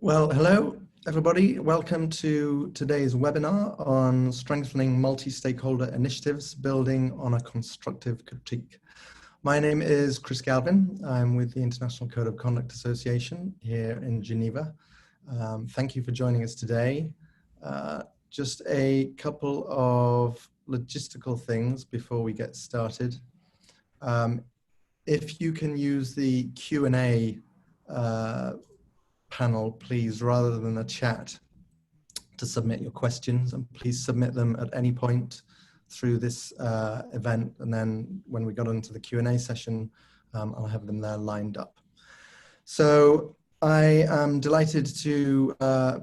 Well, hello, everybody. Welcome to today's webinar on strengthening multi-stakeholder initiatives, building on a constructive critique. My name is Chris Galvin. I'm with the International Code of Conduct Association here in Geneva. Thank you for joining us today. Just a couple of logistical things before we get started. If you can use the Q&A panel, please, rather than a chat, to submit your questions, and please submit them at any point through this event, and then when we got into the Q&A session, I'll have them there lined up. So I am delighted to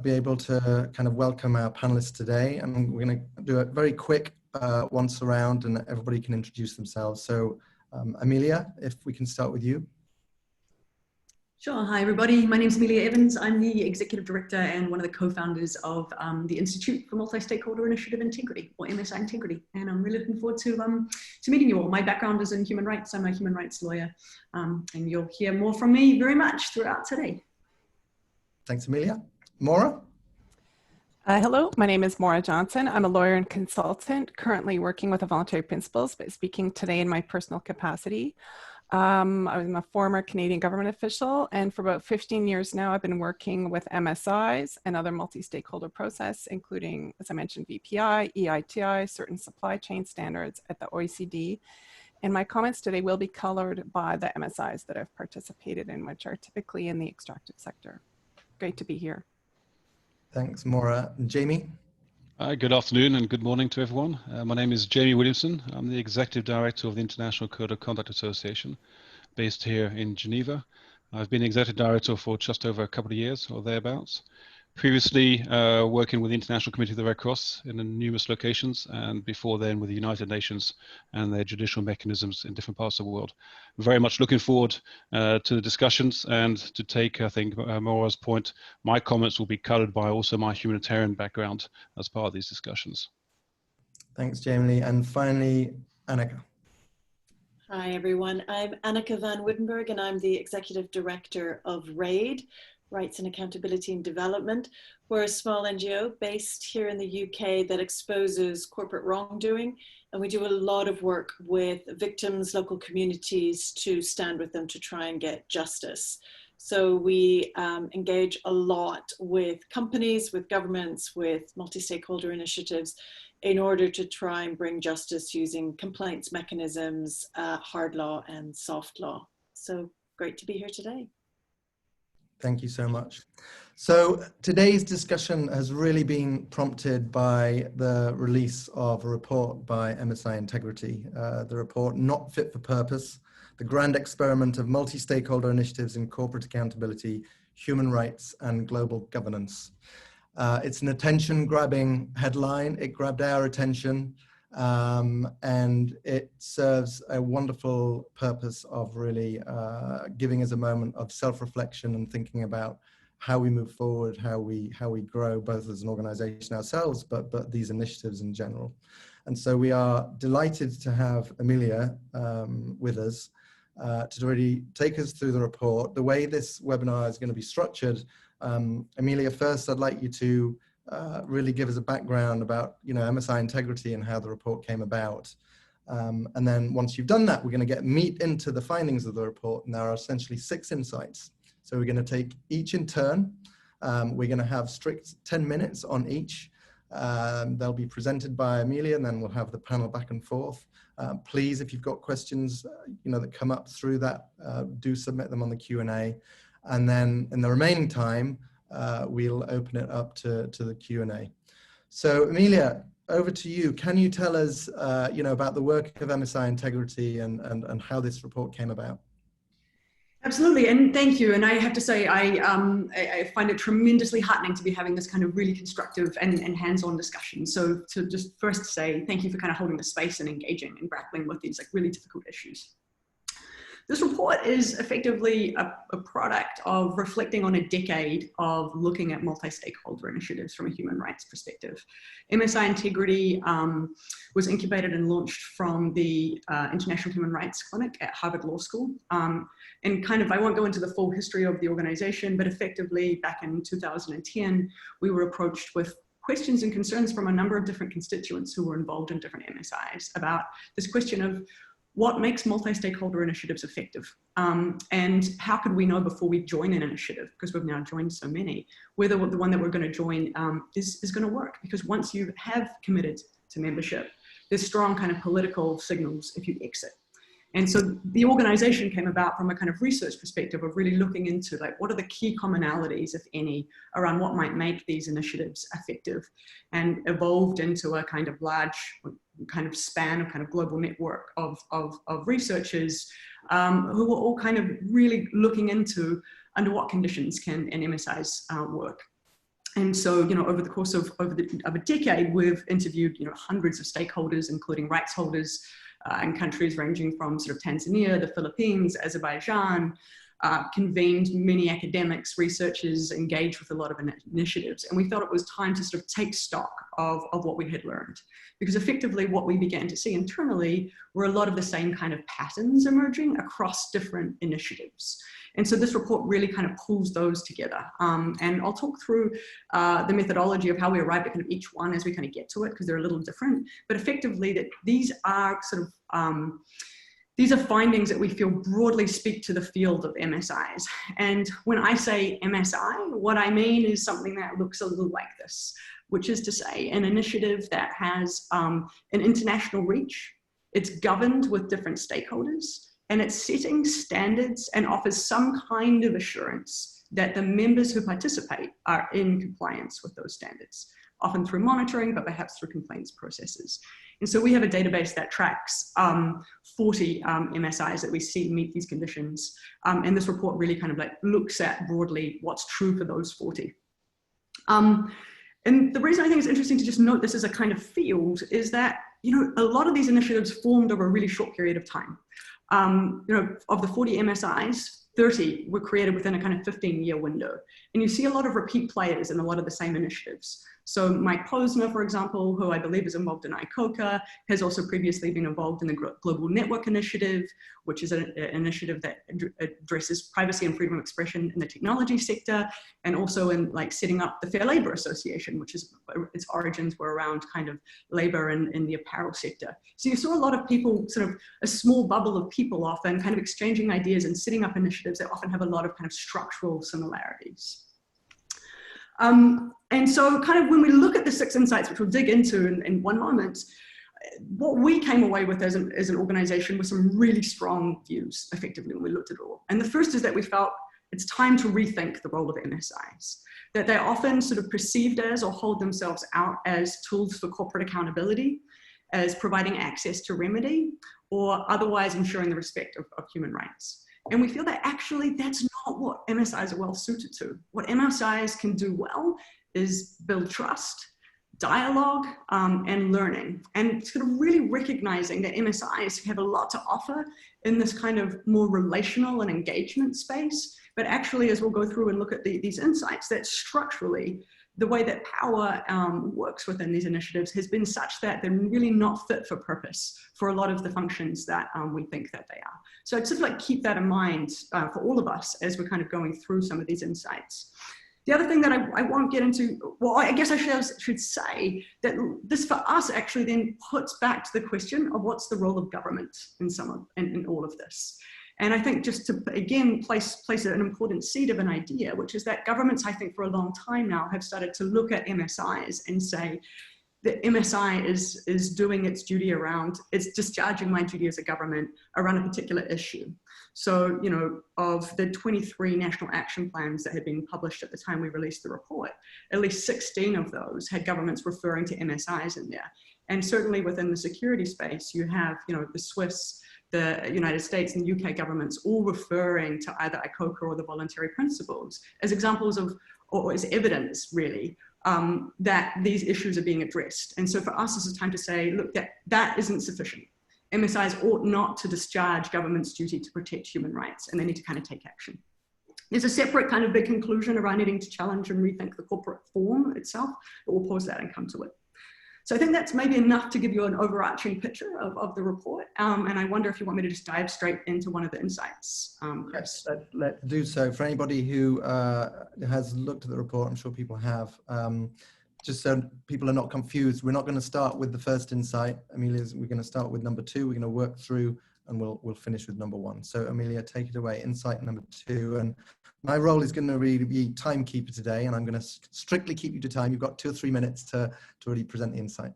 be able to kind of welcome our panelists today, and we're going to do a very quick once around, and everybody can introduce themselves. So Amelia, if we can start with you. Sure. Hi, everybody. My name is Emilia Evans. I'm the Executive Director and one of the co-founders of the Institute for Multi-Stakeholder Initiative Integrity, or MSI-Integrity. And I'm really looking forward to meeting you all. My background is in human rights. I'm a human rights lawyer. And you'll hear more from me very much throughout today. Thanks, Amelia. Mora? Hello, my name is Mora Johnson. I'm a lawyer and consultant, currently working with the Voluntary Principles, but speaking today in my personal capacity. I'm a former Canadian government official, and for about 15 years now, I've been working with MSIs and other multi-stakeholder process, including, as I mentioned, VPI, EITI, certain supply chain standards at the OECD. And my comments today will be colored by the MSIs that I've participated in, which are typically in the extractive sector. Great to be here. Thanks, Mora. Jamie? Good afternoon and good morning to everyone. My name is Jamie Williamson. I'm the Executive Director of the International Code of Conduct Association, based here in Geneva. I've been Executive Director for just over a couple of years or thereabouts. Previously working with the International Committee of the Red Cross in numerous locations, and before then with the United Nations and their judicial mechanisms in different parts of the world. Very much looking forward to the discussions, and to take, I think, Mora's point, my comments will be colored by also my humanitarian background as part of these discussions. Thanks, Jamie. And finally, Anneke. Hi, everyone. I'm Anneke van Woudenberg, and I'm the Executive Director of RAID, Rights and Accountability and Development. We're a small NGO based here in the UK that exposes corporate wrongdoing, and we do a lot of work with victims, local communities, to stand with them to try and get justice. So we engage a lot with companies, with governments, with multi-stakeholder initiatives in order to try and bring justice using complaints mechanisms, hard law and soft law. So great to be here today. Thank you so much. So today's discussion has really been prompted by the release of a report by MSI-Integrity, the report Not Fit for Purpose, the grand experiment of multi-stakeholder initiatives in corporate accountability, human rights and global governance. It's an attention-grabbing headline. It grabbed our attention. And it serves a wonderful purpose of really giving us a moment of self-reflection and thinking about how we move forward, how we grow, both as an organization ourselves, but these initiatives in general. And so we are delighted to have Amelia with us to really take us through the report. The way this webinar is going to be structured, Amelia, first I'd like you to really give us a background about, MSI-Integrity and how the report came about. And then once you've done that, we're going to get meat into the findings of the report. And there are essentially 6 insights. So we're going to take each in turn. We're going to have strict 10 minutes on each. They'll be presented by Amelia, and then we'll have the panel back and forth. Please, if you've got questions, that come up through that, do submit them on the Q&A. And then in the remaining time, we'll open it up to the Q&A. So Amelia, over to you. Can you tell us, about the work of MSI-Integrity and how this report came about? Absolutely, and thank you. And I have to say, I find it tremendously heartening to be having this kind of really constructive and hands-on discussion. So to just first say thank you for kind of holding the space and engaging and grappling with these really difficult issues. This report is effectively a product of reflecting on a decade of looking at multi-stakeholder initiatives from a human rights perspective. MSI-Integrity was incubated and launched from the International Human Rights Clinic at Harvard Law School. And kind of, I won't go into the full history of the organization, but effectively back in 2010, we were approached with questions and concerns from a number of different constituents who were involved in different MSIs about this question of what makes multi-stakeholder initiatives effective, and how could we know before we join an initiative, because we've now joined so many, whether the one that we're going to join is going to work. Because once you have committed to membership, there's strong kind of political signals if you exit. And so the organization came about from a kind of research perspective of really looking into like, what are the key commonalities, if any, around what might make these initiatives effective, and evolved into a kind of large kind of span of kind of global network of researchers who were all kind of really looking into under what conditions can MSIs work. And so, you know, over the course of a decade, we've interviewed, you know, hundreds of stakeholders, including rights holders in countries ranging from sort of Tanzania, the Philippines, Azerbaijan, convened many academics, researchers, engaged with a lot of initiatives. And we felt it was time to sort of take stock of what we had learned. Because effectively what we began to see internally were a lot of the same kind of patterns emerging across different initiatives. And so this report really kind of pulls those together. And I'll talk through the methodology of how we arrived at kind of each one as we kind of get to it, because they're a little different. But effectively that these are sort of, these are findings that we feel broadly speak to the field of MSIs. And when I say MSI, what I mean is something that looks a little like this, which is to say an initiative that has an international reach, it's governed with different stakeholders, and it's setting standards and offers some kind of assurance that the members who participate are in compliance with those standards, often through monitoring, but perhaps through complaints processes. And so we have a database that tracks 40 MSIs that we see meet these conditions. And this report really kind of like looks at broadly what's true for those 40. And the reason I think it's interesting to just note this as a kind of field is that, you know, a lot of these initiatives formed over a really short period of time. You know, of the 40 MSIs, 30 were created within a kind of 15-year window. And you see a lot of repeat players in a lot of the same initiatives. So Mike Posner, for example, who I believe is involved in ICoCA, has also previously been involved in the Global Network Initiative, which is an initiative that addresses privacy and freedom of expression in the technology sector, and also in like setting up the Fair Labor Association, which is, its origins were around kind of labor in the apparel sector. So you saw a lot of people, sort of a small bubble of people often kind of exchanging ideas and setting up initiatives that often have a lot of kind of structural similarities. And so kind of when we look at the 6 insights, which we'll dig into in one moment, what we came away with as an organization was some really strong views, effectively, when we looked at it all. And the first is that we felt it's time to rethink the role of MSIs, that they're often sort of perceived as or hold themselves out as tools for corporate accountability, as providing access to remedy, or otherwise ensuring the respect of human rights. And we feel that actually that's not what MSIs are well suited to. What MSIs can do well is build trust, dialogue, and learning. And sort of really recognizing that MSIs have a lot to offer in this kind of more relational and engagement space. But actually, as we'll go through and look at these insights, that structurally, the way that power works within these initiatives has been such that they're really not fit for purpose for a lot of the functions that we think that they are. So I'd sort of like keep that in mind for all of us as we're kind of going through some of these insights. The other thing that I won't get into, well, I guess I should say that this for us actually then puts back to the question of what's the role of government in all of this. And I think just to, again, place an important seed of an idea, which is that governments, I think for a long time now, have started to look at MSIs and say that MSI is doing its duty around, it's discharging my duty as a government around a particular issue. So, you know, of the 23 national action plans that had been published at the time we released the report, at least 16 of those had governments referring to MSIs in there. And certainly within the security space, you have, you know, the Swiss, the United States and UK governments all referring to either ICoCA or the voluntary principles as examples of, or as evidence really, that these issues are being addressed. And so for us, this is time to say, look, that isn't sufficient. MSIs ought not to discharge government's duty to protect human rights, and they need to kind of take action. There's a separate kind of big conclusion around needing to challenge and rethink the corporate form itself, but we'll pause that and come to it. So I think that's maybe enough to give you an overarching picture of the report. And I wonder if you want me to just dive straight into one of the insights. Yes, let's do so. For anybody who has looked at the report, I'm sure people have, just so people are not confused, we're not going to start with the first insight, Amelia, we're going to start with number 2, we're going to work through, and we'll finish with number 1. So Amelia, take it away, insight number 2. And my role is going to really be timekeeper today, and I'm going to strictly keep you to time. You've got 2 or 3 minutes to really present the insight.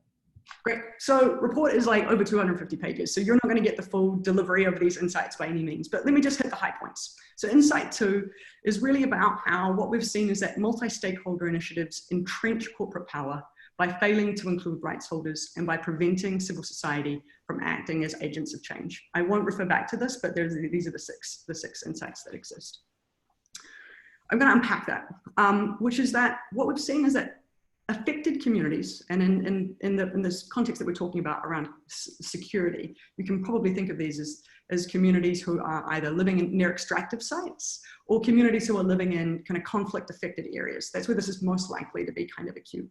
Great. So report is like over 250 pages. So you're not going to get the full delivery of these insights by any means, but let me just hit the high points. So insight 2 is really about how what we've seen is that multi-stakeholder initiatives entrench corporate power by failing to include rights holders and by preventing civil society from acting as agents of change. I won't refer back to this, but these are the six insights that exist. I'm going to unpack that, which is that what we've seen is that affected communities, and in this context that we're talking about around security, you can probably think of these as communities who are either living near extractive sites or communities who are living in kind of conflict affected areas. That's where this is most likely to be kind of acute.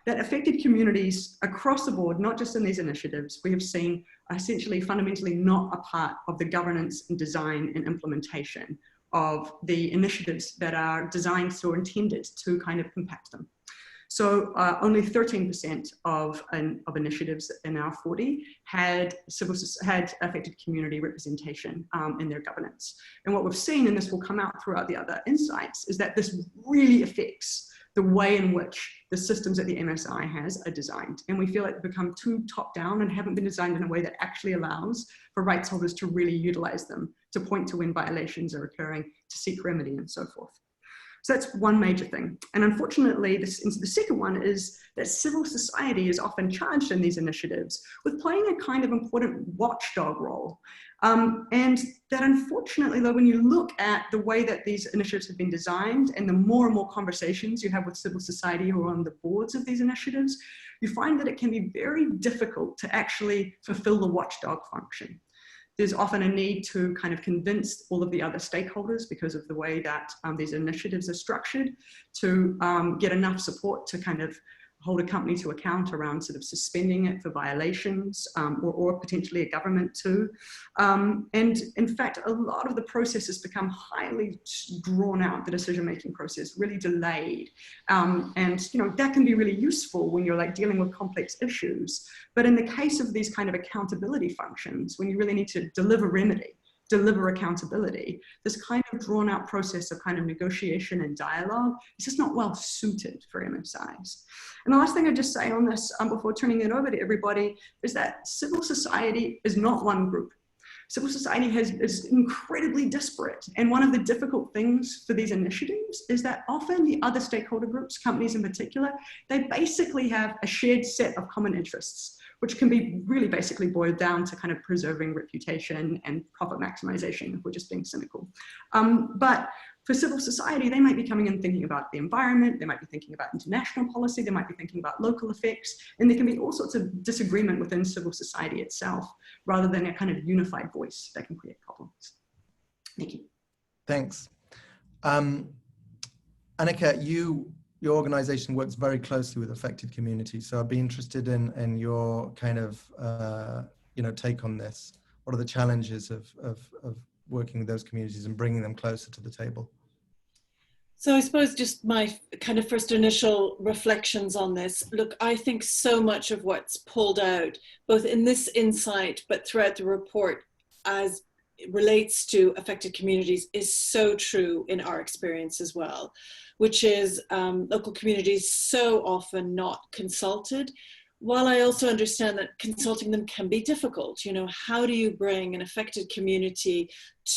That affected communities across the board, not just in these initiatives, we have seen are essentially fundamentally not a part of the governance and design and implementation of the initiatives that are designed or intended to kind of impact them. So only 13% of initiatives in our 40 had affected community representation in their governance. And what we've seen, and this will come out throughout the other insights, is that this really affects the way in which the systems that the MSI has are designed. And we feel like they've become too top down and haven't been designed in a way that actually allows for rights holders to really utilize them, to point to when violations are occurring, to seek remedy and so forth. So that's one major thing. And unfortunately, the second one is that civil society is often charged in these initiatives with playing a kind of important watchdog role. And that unfortunately, though, when you look at the way that these initiatives have been designed and the more and more conversations you have with civil society who are on the boards of these initiatives, you find that it can be very difficult to actually fulfill the watchdog function. There's often a need to kind of convince all of the other stakeholders because of the way that these initiatives are structured to get enough support to kind of hold a company to account around sort of suspending it for violations or potentially a government too. And in fact, a lot of the processes become highly drawn out, the decision-making process, really delayed. And you know, that can be really useful when you're like dealing with complex issues. But in the case of these kind of accountability functions, when you really need to deliver remedy, deliver accountability, this kind of drawn out process of kind of negotiation and dialogue is just not well suited for MSIs. And the last thing I'd just say on this before turning it over to everybody is that civil society is not one group. Civil society is incredibly disparate. And one of the difficult things for these initiatives is that often the other stakeholder groups, companies in particular, they basically have a shared set of common interests, which can be really basically boiled down to kind of preserving reputation and profit maximization, if we're just being cynical. But for civil society, they might be coming in thinking about the environment, they might be thinking about international policy, they might be thinking about local effects, and there can be all sorts of disagreement within civil society itself, rather than a kind of unified voice that can create problems. Thank you. Thanks. Anneke, your organization works very closely with affected communities, so I'd be interested in your kind of take on this. What are the challenges of working with those communities and bringing them closer to the table? So I suppose just my kind of first initial reflections on this. Look, I think so much of what's pulled out, both in this insight, but throughout the report as it relates to affected communities, is so true in our experience as well, which is local communities so often not consulted. While I also understand that consulting them can be difficult, you know, how do you bring an affected community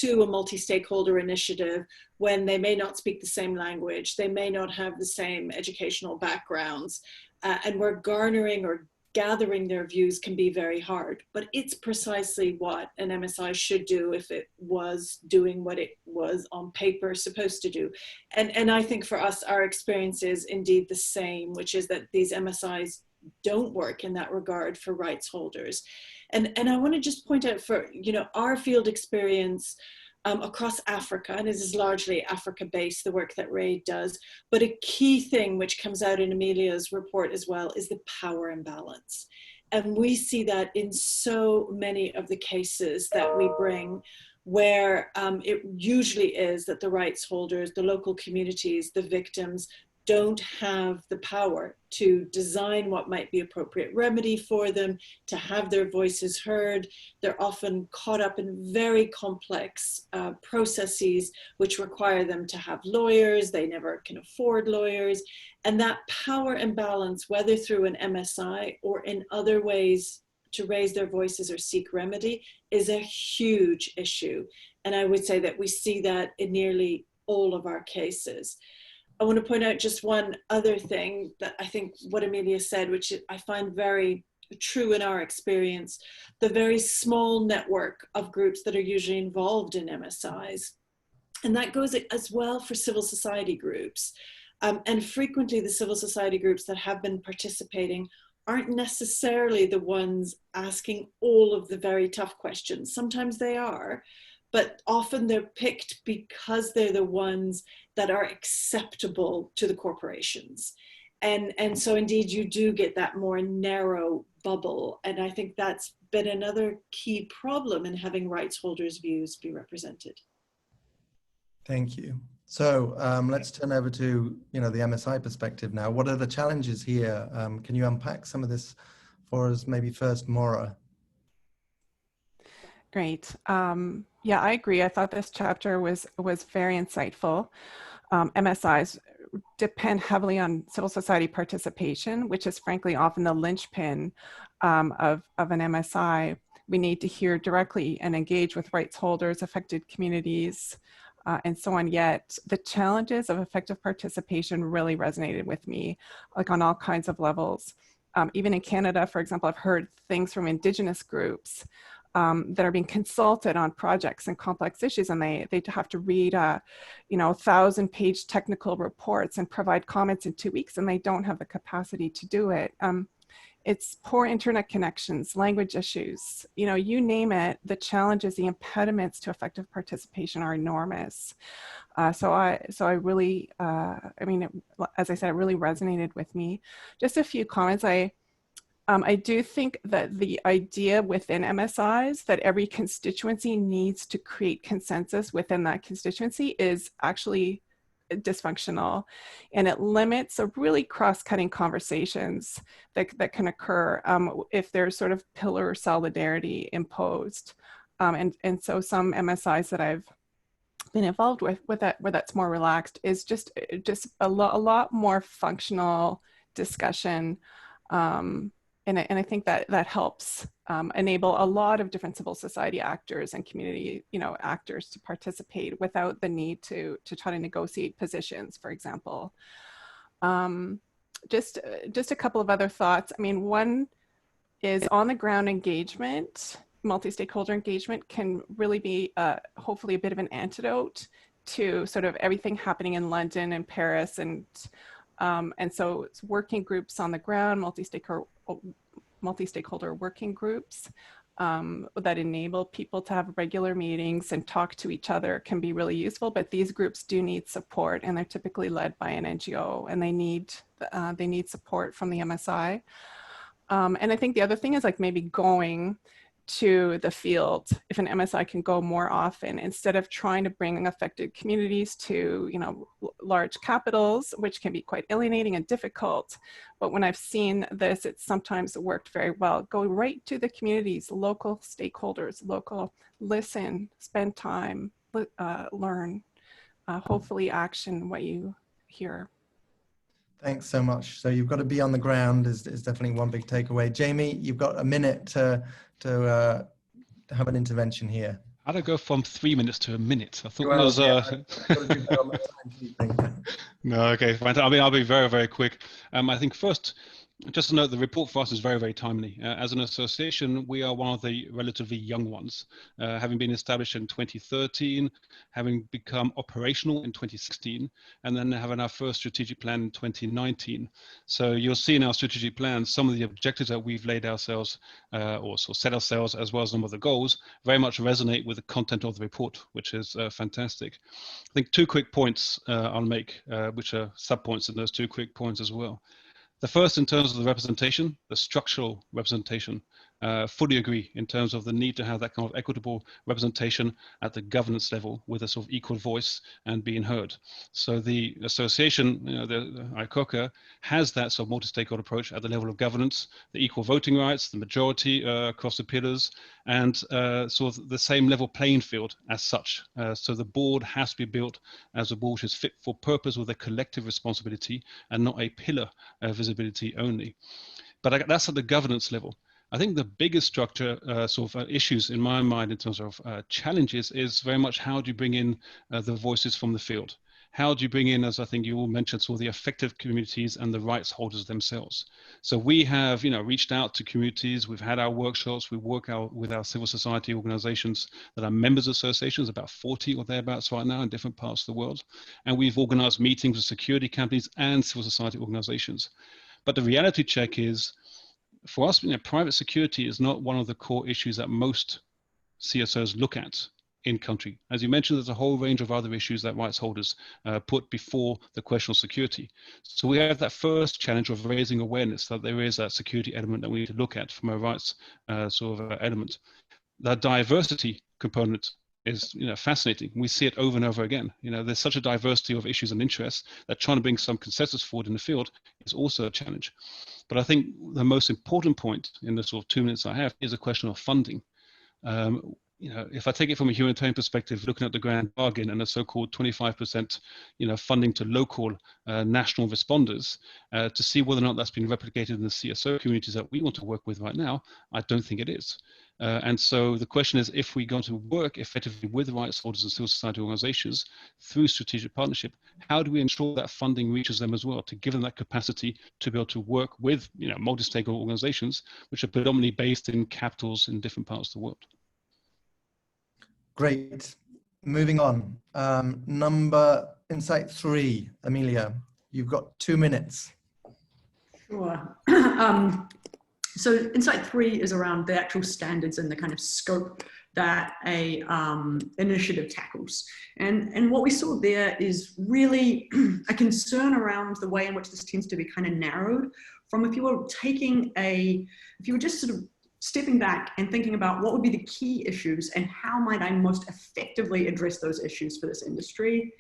to a multi-stakeholder initiative when they may not speak the same language, they may not have the same educational backgrounds, and where garnering or gathering their views can be very hard. But it's precisely what an MSI should do if it was doing what it was on paper supposed to do. And I think for us, our experience is indeed the same, which is that these MSIs don't work in that regard for rights holders. And I want to just point out for, our field experience across Africa, and this is largely Africa-based, the work that RAID does, but a key thing which comes out in Emilia's report as well is the power imbalance. And we see that in so many of the cases that we bring, where it usually is that the rights holders, the local communities, the victims, don't have the power to design what might be appropriate remedy for them, to have their voices heard. They're often caught up in very complex processes which require them to have lawyers. They never can afford lawyers. And that power imbalance, whether through an MSI or in other ways to raise their voices or seek remedy, is a huge issue. And I would say that we see that in nearly all of our cases. I want to point out just one other thing that I think what Amelia said, which I find very true in our experience, the very small network of groups that are usually involved in MSIs. And that goes as well for civil society groups. And frequently the civil society groups that have been participating aren't necessarily the ones asking all of the very tough questions. Sometimes they are, but often they're picked because they're the ones that are acceptable to the corporations. And so indeed you do get that more narrow bubble. And I think that's been another key problem in having rights holders' views be represented. Thank you. So let's turn over to the MSI perspective now. What are the challenges here? Can you unpack some of this for us? Maybe first, Mora. Great. Yeah, I agree. I thought this chapter was very insightful. MSIs depend heavily on civil society participation, which is frankly often the linchpin of an MSI. We need to hear directly and engage with rights holders, affected communities, and so on. Yet the challenges of effective participation really resonated with me, like on all kinds of levels. Even in Canada, for example, I've heard things from Indigenous groups that are being consulted on projects and complex issues, and they have to read 1,000-page technical reports and provide comments in 2 weeks, and they don't have the capacity to do it. It's poor internet connections, language issues, you name it. The challenges, the impediments to effective participation are enormous. So I really, as I said, it really resonated with me. Just a few comments. I do think that the idea within MSIs that every constituency needs to create consensus within that constituency is actually dysfunctional, and it limits a really cross-cutting conversations that can occur if there's sort of pillar solidarity imposed. And so some MSIs that I've been involved with that, where that's more relaxed, is just a lot more functional discussion. And I think that helps enable a lot of different civil society actors and community, actors to participate without the need to try to negotiate positions, for example. Just a couple of other thoughts. One is on the ground engagement. Multi-stakeholder engagement can really be hopefully a bit of an antidote to sort of everything happening in London and Paris, and so it's working groups on the ground, multi-stakeholder working groups that enable people to have regular meetings and talk to each other can be really useful. But these groups do need support, and they're typically led by an NGO, and they need support from the MSI. And I think the other thing is like maybe going to the field. If an MSI can go more often, instead of trying to bring affected communities to large capitals, which can be quite alienating and difficult. But when I've seen this, it's sometimes worked very well. Go right to the communities, local stakeholders, listen, spend time, learn, hopefully action what you hear. Thanks so much. So you've got to be on the ground is definitely one big takeaway. Jamie, you've got a minute to have an intervention here. How to go from 3 minutes to a minute? I thought Well, it was. No, okay, fine. I'll be very, very quick. I think first, Just to note, the report for us is very, very timely. As an association, we are one of the relatively young ones, having been established in 2013, having become operational in 2016, and then having our first strategic plan in 2019. So you'll see in our strategic plan, some of the objectives that we've laid ourselves or sort of set ourselves, as well as some of the goals, very much resonate with the content of the report, which is fantastic. I think 2 quick points I'll make, which are sub-points in those 2 quick points as well. The first, in terms of the representation, the structural representation, fully agree in terms of the need to have that kind of equitable representation at the governance level with a sort of equal voice and being heard. So the association, the ICoCA, has that sort of multi-stakeholder approach at the level of governance, the equal voting rights, the majority across the pillars, and sort of the same level playing field as such. So the board has to be built as a board which is fit for purpose with a collective responsibility and not a pillar visibility only. But that's at the governance level. I think the biggest structure sort of issues in my mind in terms of challenges is very much how do you bring in the voices from the field? How do you bring in, as I think you all mentioned, sort of the affected communities and the rights holders themselves? So we have, reached out to communities. We've had our workshops. We work out with our civil society organizations that are members of associations, about 40 or thereabouts right now in different parts of the world. And we've organized meetings with security companies and civil society organizations. But the reality check is, for us, private security is not one of the core issues that most CSOs look at in country. As you mentioned, there's a whole range of other issues that rights holders put before the question of security. So we have that first challenge of raising awareness that there is that security element that we need to look at from a rights sort of element. That diversity component is fascinating. We see it over and over again. There's such a diversity of issues and interests that trying to bring some consensus forward in the field is also a challenge. But I think the most important point in the sort of 2 minutes I have is a question of funding. If I take it from a humanitarian perspective, looking at the grand bargain and the so-called 25% funding to local national responders, to see whether or not that's been replicated in the CSO communities that we want to work with right now, I don't think it is. And so the question is, if we're going to work effectively with rights holders and civil society organizations through strategic partnership, how do we ensure that funding reaches them as well, to give them that capacity to be able to work with multi-stakeholder organizations, which are predominantly based in capitals in different parts of the world? Great. Moving on. Insight 3, Amelia, you've got 2 minutes. Sure. So insight 3 is around the actual standards and the kind of scope that a initiative tackles. And what we saw there is really a concern around the way in which this tends to be kind of narrowed from if you were just sort of stepping back and thinking about what would be the key issues and how might I most effectively address those issues for this industry.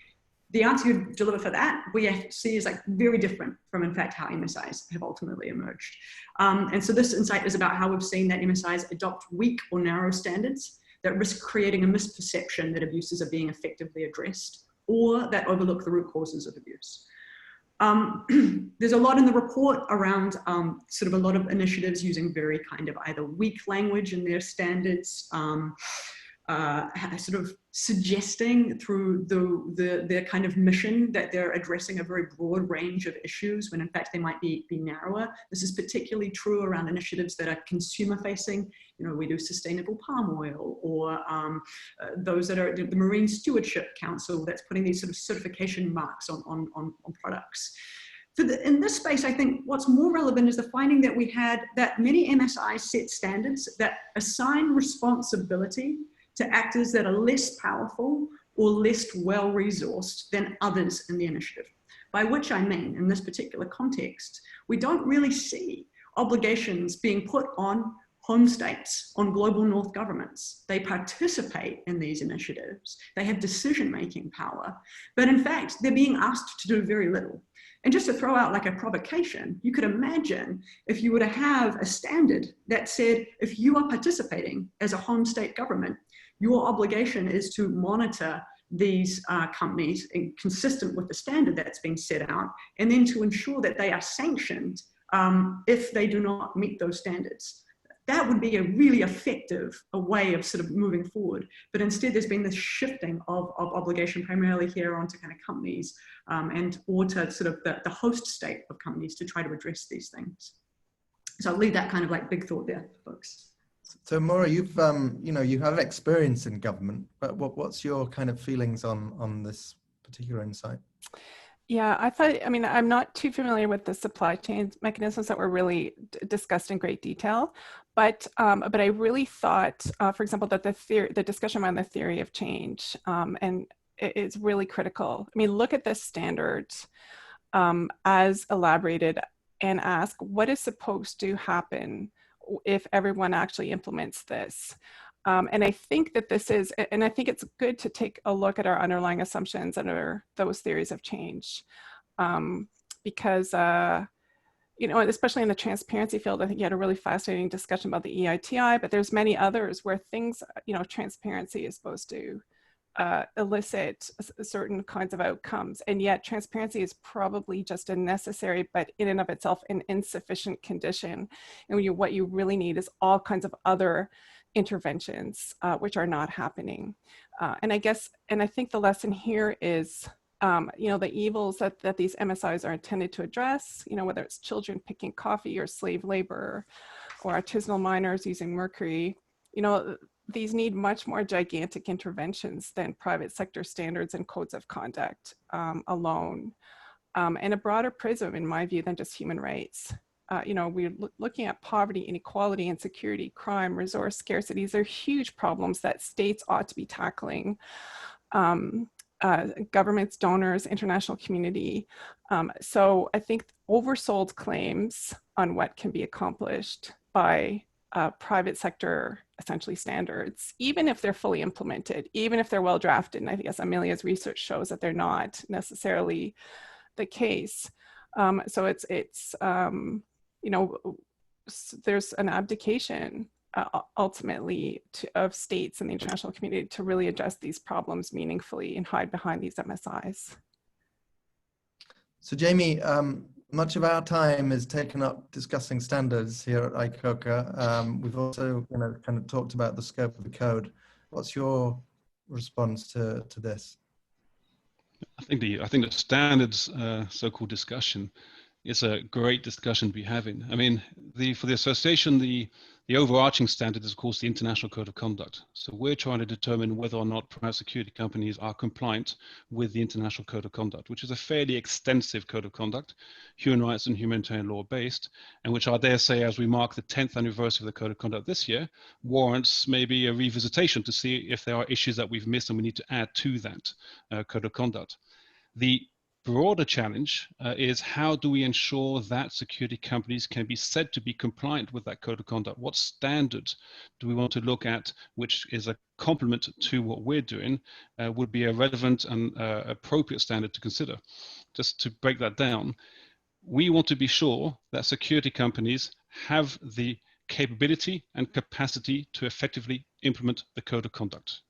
The answer you deliver for that, we see is very different from, in fact, how MSIs have ultimately emerged. And so this insight is about how we've seen that MSIs adopt weak or narrow standards that risk creating a misperception that abuses are being effectively addressed, or that overlook the root causes of abuse. There's a lot in the report around sort of a lot of initiatives using very kind of either weak language in their standards, sort of suggesting through their kind of mission that they're addressing a very broad range of issues when in fact they might be narrower. This is particularly true around initiatives that are consumer facing. We do sustainable palm oil, or those that are the Marine Stewardship Council that's putting these sort of certification marks on products. In this space, I think what's more relevant is the finding that we had that many MSIs set standards that assign responsibility to actors that are less powerful or less well-resourced than others in the initiative. By which I mean, in this particular context, we don't really see obligations being put on home states, on global north governments. They participate in these initiatives. They have decision-making power, but in fact, they're being asked to do very little. And just to throw out like a provocation, you could imagine if you were to have a standard that said, if you are participating as a home state government, your obligation is to monitor these companies consistent with the standard that's been set out, and then to ensure that they are sanctioned if they do not meet those standards. That would be a really effective way of sort of moving forward. But instead, there's been this shifting of obligation primarily here onto kind of companies or to sort of the host state of companies to try to address these things. So I'll leave that kind of like big thought there, folks. So Mora, you've you have experience in government, but what's your kind of feelings on this particular insight? Yeah, I mean, I'm not too familiar with the supply chain mechanisms that were really discussed in great detail, but I really thought, for example, that the discussion around the theory of change and is really critical. I mean, look at this standard as elaborated and ask what is supposed to happen if everyone actually implements this. And I think that this is, and I think it's good to take a look at our underlying assumptions under those theories of change. Because, especially in the transparency field, I think you had a really fascinating discussion about the EITI, but there's many others where things, transparency is supposed to elicit certain kinds of outcomes. And yet transparency is probably just a necessary, but in and of itself, an insufficient condition. And what you really need is all kinds of other interventions, which are not happening. And I think the lesson here is, the evils that these MSIs are intended to address, whether it's children picking coffee or slave labor or artisanal miners using mercury, these need much more gigantic interventions than private sector standards and codes of conduct alone, and a broader prism, in my view, than just human rights. We're looking at poverty, inequality, insecurity, crime, resource scarcity. These are huge problems that states ought to be tackling. Governments, donors, international community. So I think oversold claims on what can be accomplished by private sector, essentially, standards, even if they're fully implemented, even if they're well drafted. And I guess Amelia's research shows that they're not necessarily the case. So it's there's an abdication ultimately of states and the international community to really address these problems meaningfully and hide behind these MSIs. So Jamie, much of our time is taken up discussing standards here at ICoCA. We've also kind of talked about the scope of the code. What's your response to this? I think the standards so-called discussion is a great discussion to be having. I mean, for the association, the overarching standard is, of course, the International Code of Conduct. So we're trying to determine whether or not private security companies are compliant with the International Code of Conduct, which is a fairly extensive code of conduct, human rights and humanitarian law based, and which I dare say, as we mark the 10th anniversary of the Code of Conduct this year, warrants maybe a revisitation to see if there are issues that we've missed and we need to add to that Code of Conduct. The broader challenge is how do we ensure that security companies can be said to be compliant with that code of conduct? What standards do we want to look at, which is a complement to what we're doing, would be a relevant and appropriate standard to consider? Just to break that down, we want to be sure that security companies have the capability and capacity to effectively implement the code of conduct.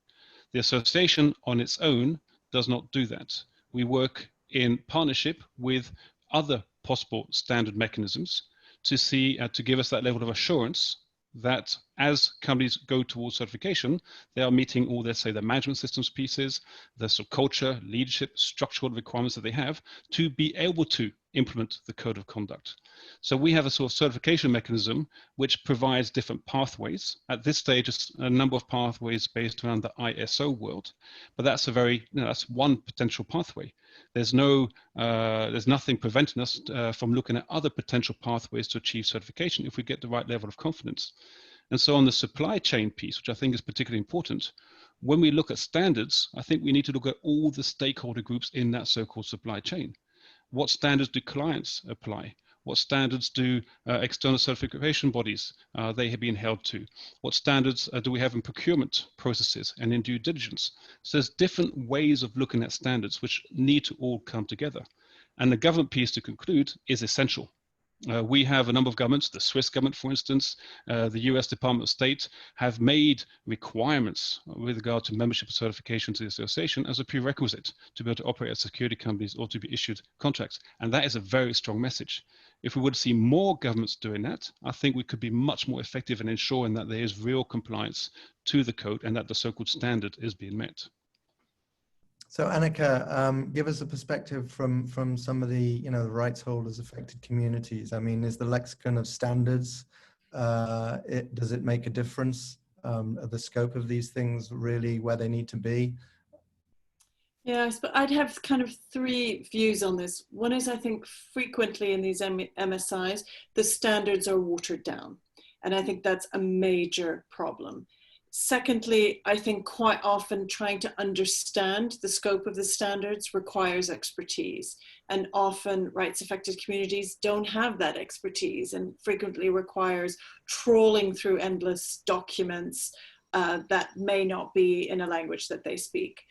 The association on its own does not do that. We work in partnership with other possible standard mechanisms to see, to give us that level of assurance that as companies go towards certification, they are meeting all their, say, the management systems pieces, the sort of culture, leadership, structural requirements that they have to be able to implement the code of conduct. So we have a sort of certification mechanism which provides different pathways. At this stage, it's a number of pathways based around the ISO world, but that's a very, that's one potential pathway. There's nothing preventing us from looking at other potential pathways to achieve certification if we get the right level of confidence. And so on the supply chain piece, which I think is particularly important, when we look at standards, I think we need to look at all the stakeholder groups in that so-called supply chain. What standards do clients apply? What standards do external certification bodies they have been held to? What standards do we have in procurement processes and in due diligence? So there's different ways of looking at standards which need to all come together. And the government piece, to conclude, is essential. We have a number of governments, the Swiss government, for instance, the US Department of State, have made requirements with regard to membership and certification to the association as a prerequisite to be able to operate as security companies or to be issued contracts. And that is a very strong message. If we would see more governments doing that, I think we could be much more effective in ensuring that there is real compliance to the code and that the so-called standard is being met. So Anneke, give us a perspective from some of the the rights holders affected communities. I mean, is the lexicon of standards, does it make a difference? Are the scope of these things really where they need to be? Yes, but I'd have kind of three views on this. One is, I think frequently in these MSIs, the standards are watered down. And I think that's a major problem. Secondly, I think quite often trying to understand the scope of the standards requires expertise. And often rights affected communities don't have that expertise, and frequently requires trawling through endless documents that may not be in a language that they speak.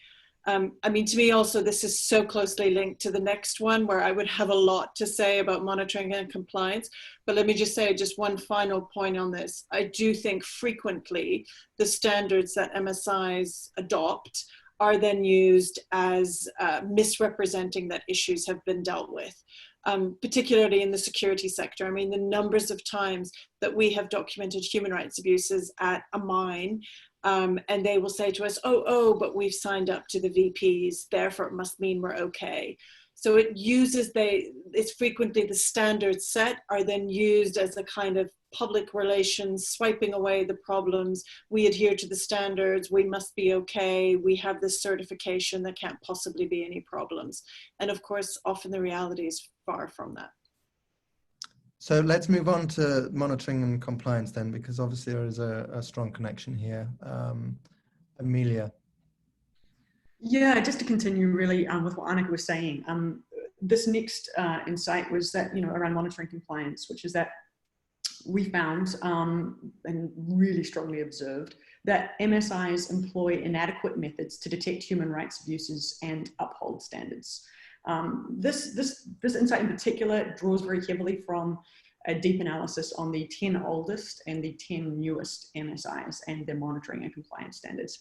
I mean, to me also, this is so closely linked to the next one where I would have a lot to say about monitoring and compliance. But let me just say just one final point on this. I do think frequently the standards that MSIs adopt are then used as misrepresenting that issues have been dealt with. Particularly in the security sector. I mean, the numbers of times that we have documented human rights abuses at a mine, and they will say to us, oh, but we've signed up to the VPs, therefore it must mean we're okay. So it uses, it's frequently the standards set are then used as a kind of public relations, swiping away the problems. We adhere to the standards, we must be okay, we have this certification, there can't possibly be any problems. And of course, often the reality is far from that. So let's move on to monitoring and compliance then, because obviously there is a strong connection here. Amelia. Yeah, just to continue really with what Anneke was saying, this next insight was that, around monitoring compliance, which is that we found and really strongly observed that MSIs employ inadequate methods to detect human rights abuses and uphold standards. This insight in particular draws very heavily from a deep analysis on the 10 oldest and the 10 newest MSIs and their monitoring and compliance standards.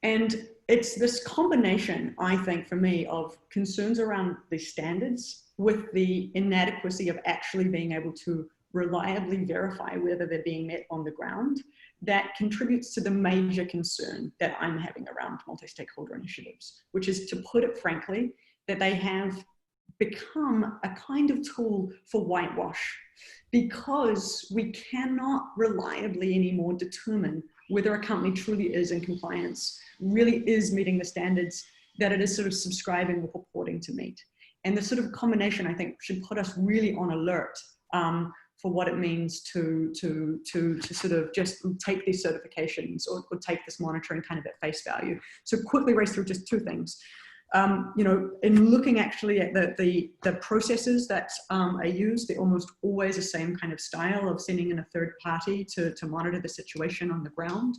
And it's this combination, I think, for me, of concerns around the standards with the inadequacy of actually being able to reliably verify whether they're being met on the ground that contributes to the major concern that I'm having around multi-stakeholder initiatives, which is, to put it frankly, that they have become a kind of tool for whitewash, because we cannot reliably anymore determine whether a company truly is in compliance, really is meeting the standards that it is sort of subscribing or purporting to meet. And the sort of combination, I think, should put us really on alert for what it means to sort of just take these certifications or take this monitoring kind of at face value. So quickly race through just two things. In looking actually at the processes that are used, they're almost always the same kind of style of sending in a third party to monitor the situation on the ground.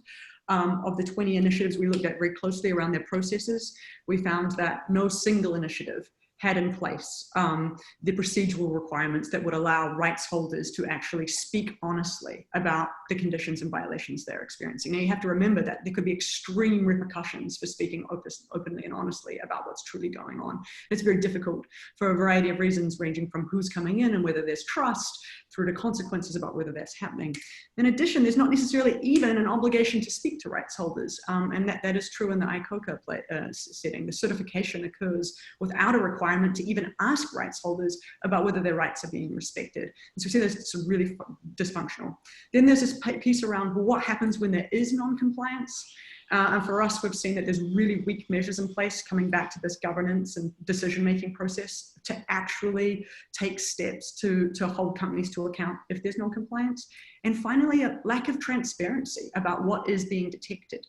Of the 20 initiatives we looked at very closely around their processes, we found that no single initiative had in place the procedural requirements that would allow rights holders to actually speak honestly about the conditions and violations they're experiencing. Now, you have to remember that there could be extreme repercussions for speaking openly and honestly about what's truly going on. It's very difficult for a variety of reasons, ranging from who's coming in and whether there's trust, through to consequences about whether that's happening. In addition, there's not necessarily even an obligation to speak to rights holders, and that is true in the ICoCA setting. The certification occurs without a requirement to even ask rights holders about whether their rights are being respected. And so we see this is really dysfunctional. Then there's this piece around, well, what happens when there is non-compliance? And for us, we've seen that there's really weak measures in place, coming back to this governance and decision-making process, to actually take steps to hold companies to account if there's non-compliance. And finally, a lack of transparency about what is being detected.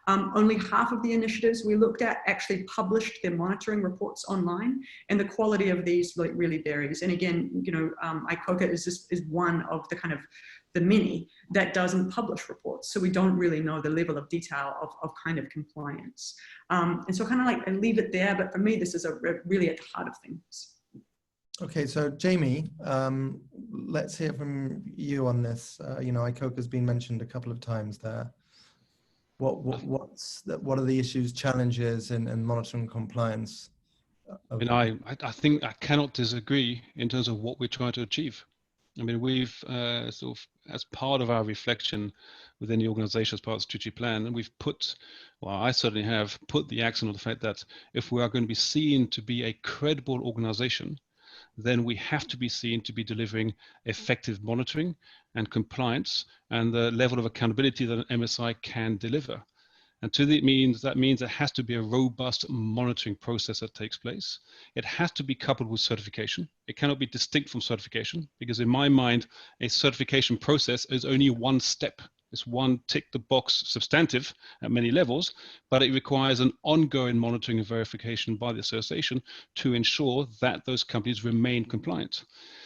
Only half of the initiatives we looked at actually published their monitoring reports online, and the quality of these really varies. And again, ICoCA is one of the kind of the many that doesn't publish reports, so we don't really know the level of detail of kind of compliance. And so kind of like I leave it there, but for me, this is really at the heart of things. Okay, so Jamie, let's hear from you on this. ICoCA has been mentioned a couple of times there. What are the issues, challenges in monitoring compliance? I think I cannot disagree in terms of what we're trying to achieve. I mean, we've sort of as part of our reflection within the organization as part of the strategic plan, and we've put, well, I certainly have put the accent on the fact that if we are going to be seen to be a credible organization, then we have to be seen to be delivering effective monitoring and compliance and the level of accountability that an MSI can deliver. And that means there has to be a robust monitoring process that takes place. It has to be coupled with certification. It cannot be distinct from certification, because in my mind, a certification process is only one step. It's one tick the box substantive at many levels, but it requires an ongoing monitoring and verification by the association to ensure that those companies remain compliant.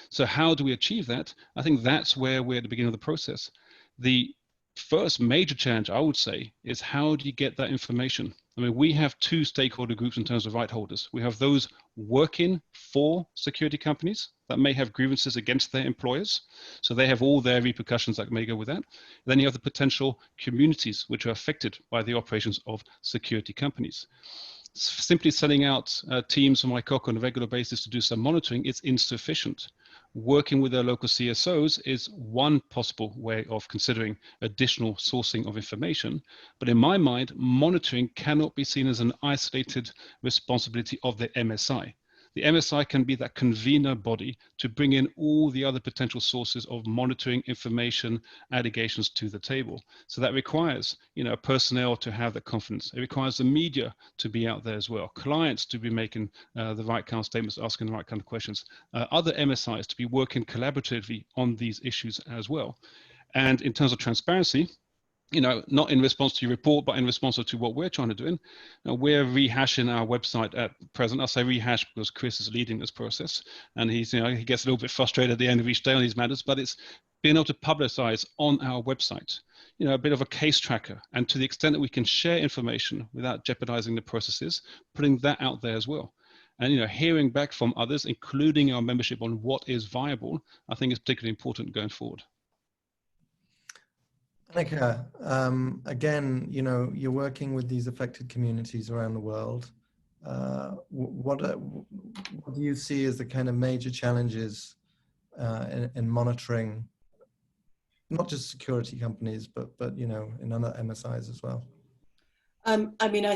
So how do we achieve that? I think that's where we're at the beginning of the process. The first major challenge, I would say, is how do you get that information? I mean, we have two stakeholder groups in terms of right holders. We have those working for security companies that may have grievances against their employers. So they have all their repercussions that may go with that. Then you have the potential communities which are affected by the operations of security companies. Simply sending out teams from ICoCA on a regular basis to do some monitoring is insufficient. Working with their local CSOs is one possible way of considering additional sourcing of information. But in my mind, monitoring cannot be seen as an isolated responsibility of the MSI. The MSI can be that convener body to bring in all the other potential sources of monitoring information, allegations to the table. So that requires, personnel to have that confidence. It requires the media to be out there as well, clients to be making the right kind of statements, asking the right kind of questions, other MSIs to be working collaboratively on these issues as well. And in terms of transparency, not in response to your report, but in response to what we're trying to do. We're rehashing our website at present. I say rehash because Chris is leading this process, and he gets a little bit frustrated at the end of each day on these matters, but it's being able to publicize on our website, a bit of a case tracker, and to the extent that we can share information without jeopardizing the processes, putting that out there as well. And, hearing back from others, including our membership on what is viable, I think is particularly important going forward. Anneke, again, you're working with these affected communities around the world. What do you see as the kind of major challenges in monitoring, not just security companies, but in other MSIs as well? I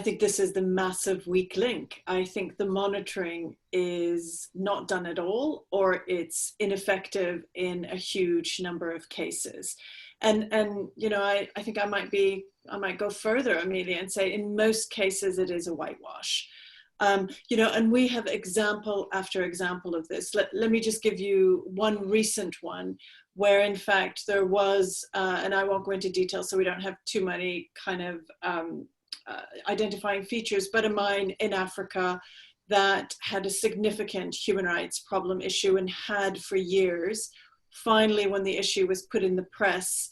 think this is the massive weak link. I think the monitoring is not done at all, or it's ineffective in a huge number of cases. And I think I might go further, Amelia, and say in most cases it is a whitewash. And we have example after example of this. Let me just give you one recent one where in fact there was, and I won't go into detail so we don't have too many kind of identifying features, but a mine in Africa that had a significant human rights problem issue and had for years. Finally, when the issue was put in the press,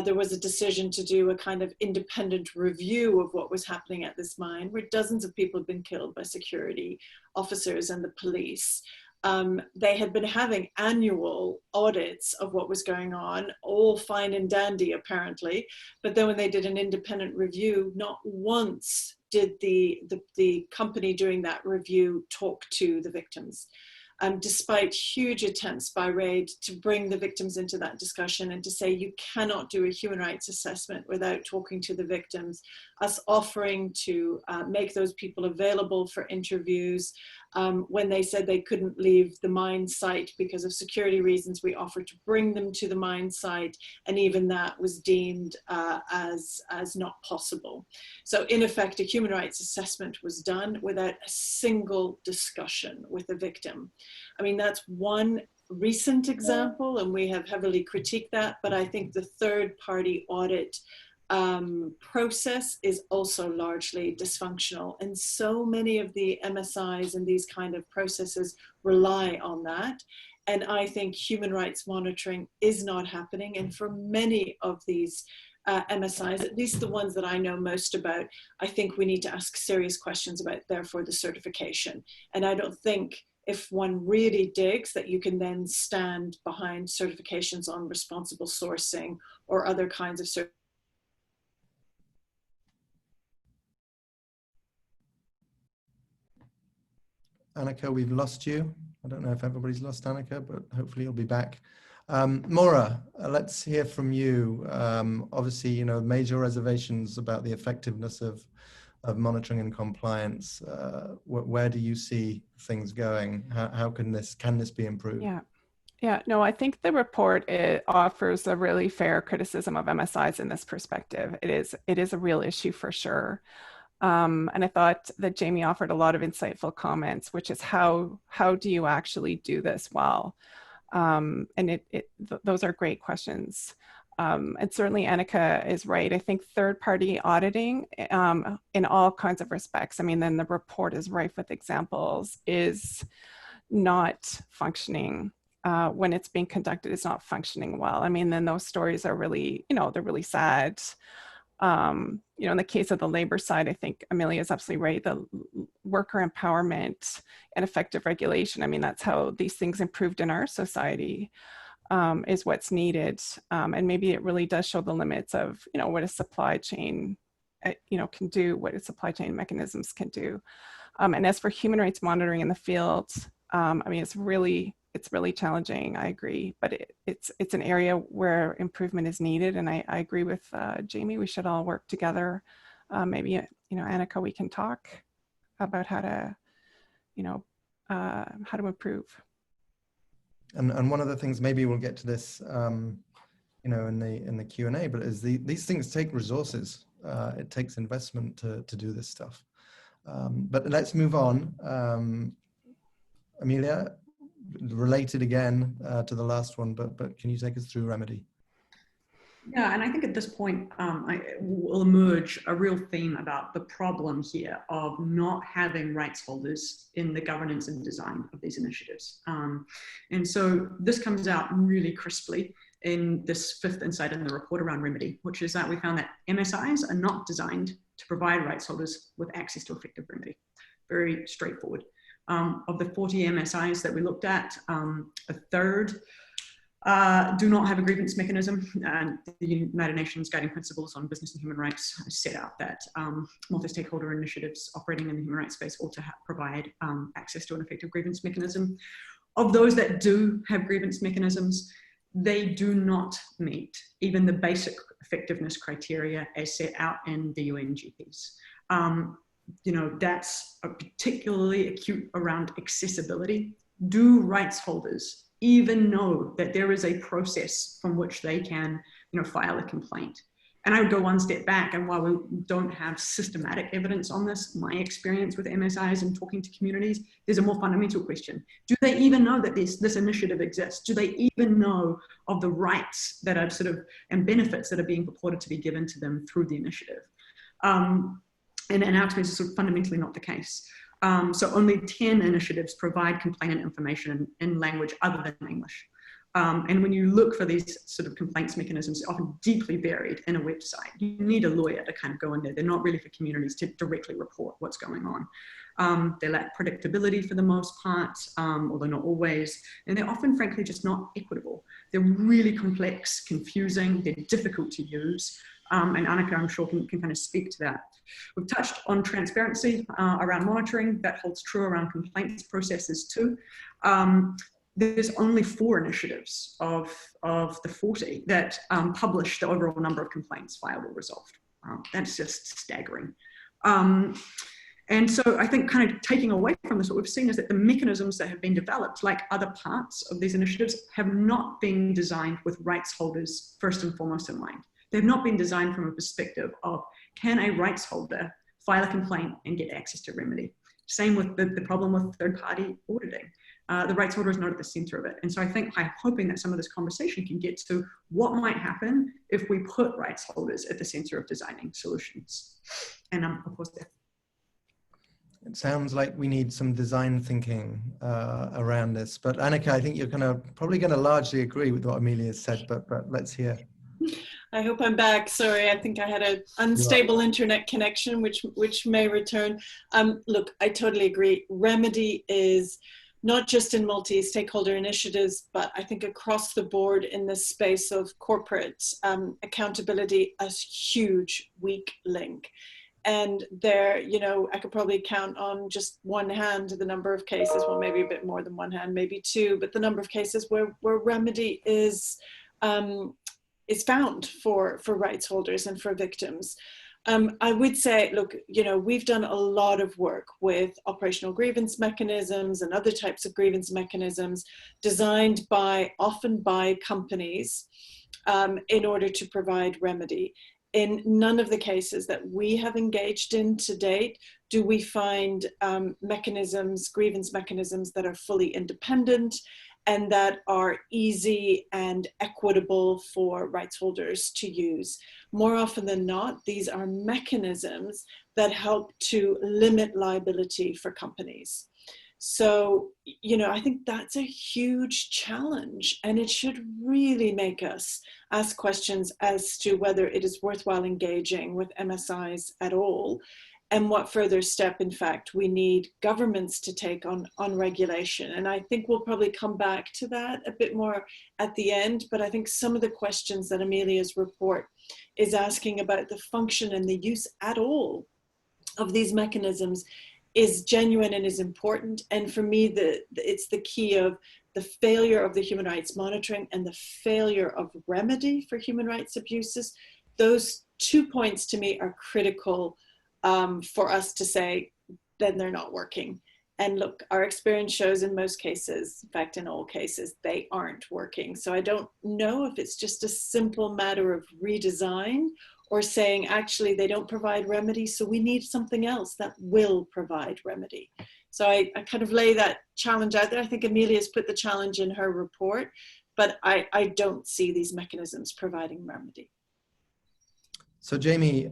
there was a decision to do a kind of independent review of what was happening at this mine, where dozens of people had been killed by security officers and the police. They had been having annual audits of what was going on, all fine and dandy apparently, but then when they did an independent review, not once did the company doing that review talk to the victims. Despite huge attempts by RAID to bring the victims into that discussion and to say you cannot do a human rights assessment without talking to the victims, us offering to make those people available for interviews. When they said they couldn't leave the mine site because of security reasons, we offered to bring them to the mine site, and even that was deemed as not possible. So in effect, a human rights assessment was done without a single discussion with the victim. I mean, that's one recent example, and we have heavily critiqued that, but I think the third-party audit process is also largely dysfunctional, and so many of the MSIs and these kind of processes rely on that. And I think human rights monitoring is not happening, and for many of these MSIs, at least the ones that I know most about, I think we need to ask serious questions about, therefore, the certification. And I don't think if one really digs that you can then stand behind certifications on responsible sourcing or other kinds of certifications. Anneke, we've lost you. I don't know if everybody's lost Anneke, but hopefully you'll be back. Mora, let's hear from you. Obviously, you know, major reservations about the effectiveness of monitoring and compliance. Where do you see things going? How can this be improved? Yeah, no, I think the report offers a really fair criticism of MSIs in this perspective. It is a real issue for sure. And I thought that Jamie offered a lot of insightful comments, which is how do you actually do this well? And those are great questions. And certainly Anneke is right. I think third-party auditing in all kinds of respects, I mean, then the report is rife with examples, is not functioning. When it's being conducted, it's not functioning well. I mean, then those stories are really, you know, they're really sad. You know, in the case of the labor side, I think Amelia is absolutely right. The worker empowerment and effective regulation, I mean, that's how these things improved in our society, is what's needed. And maybe it really does show the limits of, you know, what a supply chain, you know, can do, what a supply chain mechanisms can do. And as for human rights monitoring in the field, I mean, it's really challenging, I agree, but it's an area where improvement is needed. And I agree with Jamie, we should all work together. Maybe, you know, Anneke, we can talk about how to, you know, how to improve. And one of the things, maybe we'll get to this, you know, in the Q&A, but is these things take resources. It takes investment to do this stuff. But let's move on. Amelia, related again to the last one, but can you take us through remedy? Yeah, and I think at this point will emerge a real theme about the problem here of not having rights holders in the governance and design of these initiatives. And so this comes out really crisply in this fifth insight in the report around remedy, which is that we found that MSIs are not designed to provide rights holders with access to effective remedy. Very straightforward. Of the 40 MSIs that we looked at, a third do not have a grievance mechanism, and the United Nations Guiding Principles on Business and Human Rights set out that multi-stakeholder initiatives operating in the human rights space ought to provide access to an effective grievance mechanism. Of those that do have grievance mechanisms, they do not meet even the basic effectiveness criteria as set out in the UNGPs. You know, that's particularly acute around accessibility. Do rights holders even know that there is a process from which they can, you know, file a complaint? And I would go one step back, and while we don't have systematic evidence on this, my experience with MSIs and talking to communities, there's a more fundamental question. Do they even know that this initiative exists? Do they even know of the rights that are sort of, and benefits that are being purported to be given to them through the initiative? And our experience is sort of fundamentally not the case. So only 10 initiatives provide complainant information in language other than English. And when you look for these sort of complaints mechanisms, they're often deeply buried in a website. You need a lawyer to kind of go in there. They're not really for communities to directly report what's going on. They lack predictability for the most part, although not always. And they're often, frankly, just not equitable. They're really complex, confusing, they're difficult to use. And Anneke, I'm sure, can kind of speak to that. We've touched on transparency around monitoring. That holds true around complaints processes too. There's only 4 initiatives of the 40 that publish the overall number of complaints filed or resolved. That's just staggering. And so I think kind of taking away from this, what we've seen is that the mechanisms that have been developed, like other parts of these initiatives, have not been designed with rights holders first and foremost in mind. They've not been designed from a perspective of, can a rights holder file a complaint and get access to remedy? Same with the problem with third-party auditing. The rights holder is not at the center of it. And so I'm hoping that some of this conversation can get to what might happen if we put rights holders at the center of designing solutions. And of course, it sounds like we need some design thinking around this. But Anneke, I think you're probably going to largely agree with what Amelia said, but let's hear. I hope I'm back. Sorry, I think I had an unstable internet connection, which may return. Look, I totally agree. Remedy is not just in multi-stakeholder initiatives, but I think across the board in this space of corporate accountability, a huge weak link. And there, you know, I could probably count on just one hand the number of cases, well, maybe a bit more than one hand, maybe two, but the number of cases where remedy is found for rights holders and for victims. I would say, look, you know, we've done a lot of work with operational grievance mechanisms and other types of grievance mechanisms designed often by companies in order to provide remedy. In none of the cases that we have engaged in to date do we find grievance mechanisms that are fully independent and that are easy and equitable for rights holders to use. More often than not, these are mechanisms that help to limit liability for companies. So, you know, I think that's a huge challenge, and it should really make us ask questions as to whether it is worthwhile engaging with MSIs at all, and what further step, in fact, we need governments to take on regulation. And I think we'll probably come back to that a bit more at the end, but I think some of the questions that Amelia's report is asking about the function and the use at all of these mechanisms is genuine and is important. And for me, it's the key of the failure of the human rights monitoring and the failure of remedy for human rights abuses. Those 2 points to me are critical for us to say, then they're not working. And look, our experience shows in most cases, in fact, in all cases, they aren't working. So I don't know if it's just a simple matter of redesign or saying, actually, they don't provide remedy, so we need something else that will provide remedy. So I kind of lay that challenge out there. I think Amelia's put the challenge in her report, but I don't see these mechanisms providing remedy. So Jamie,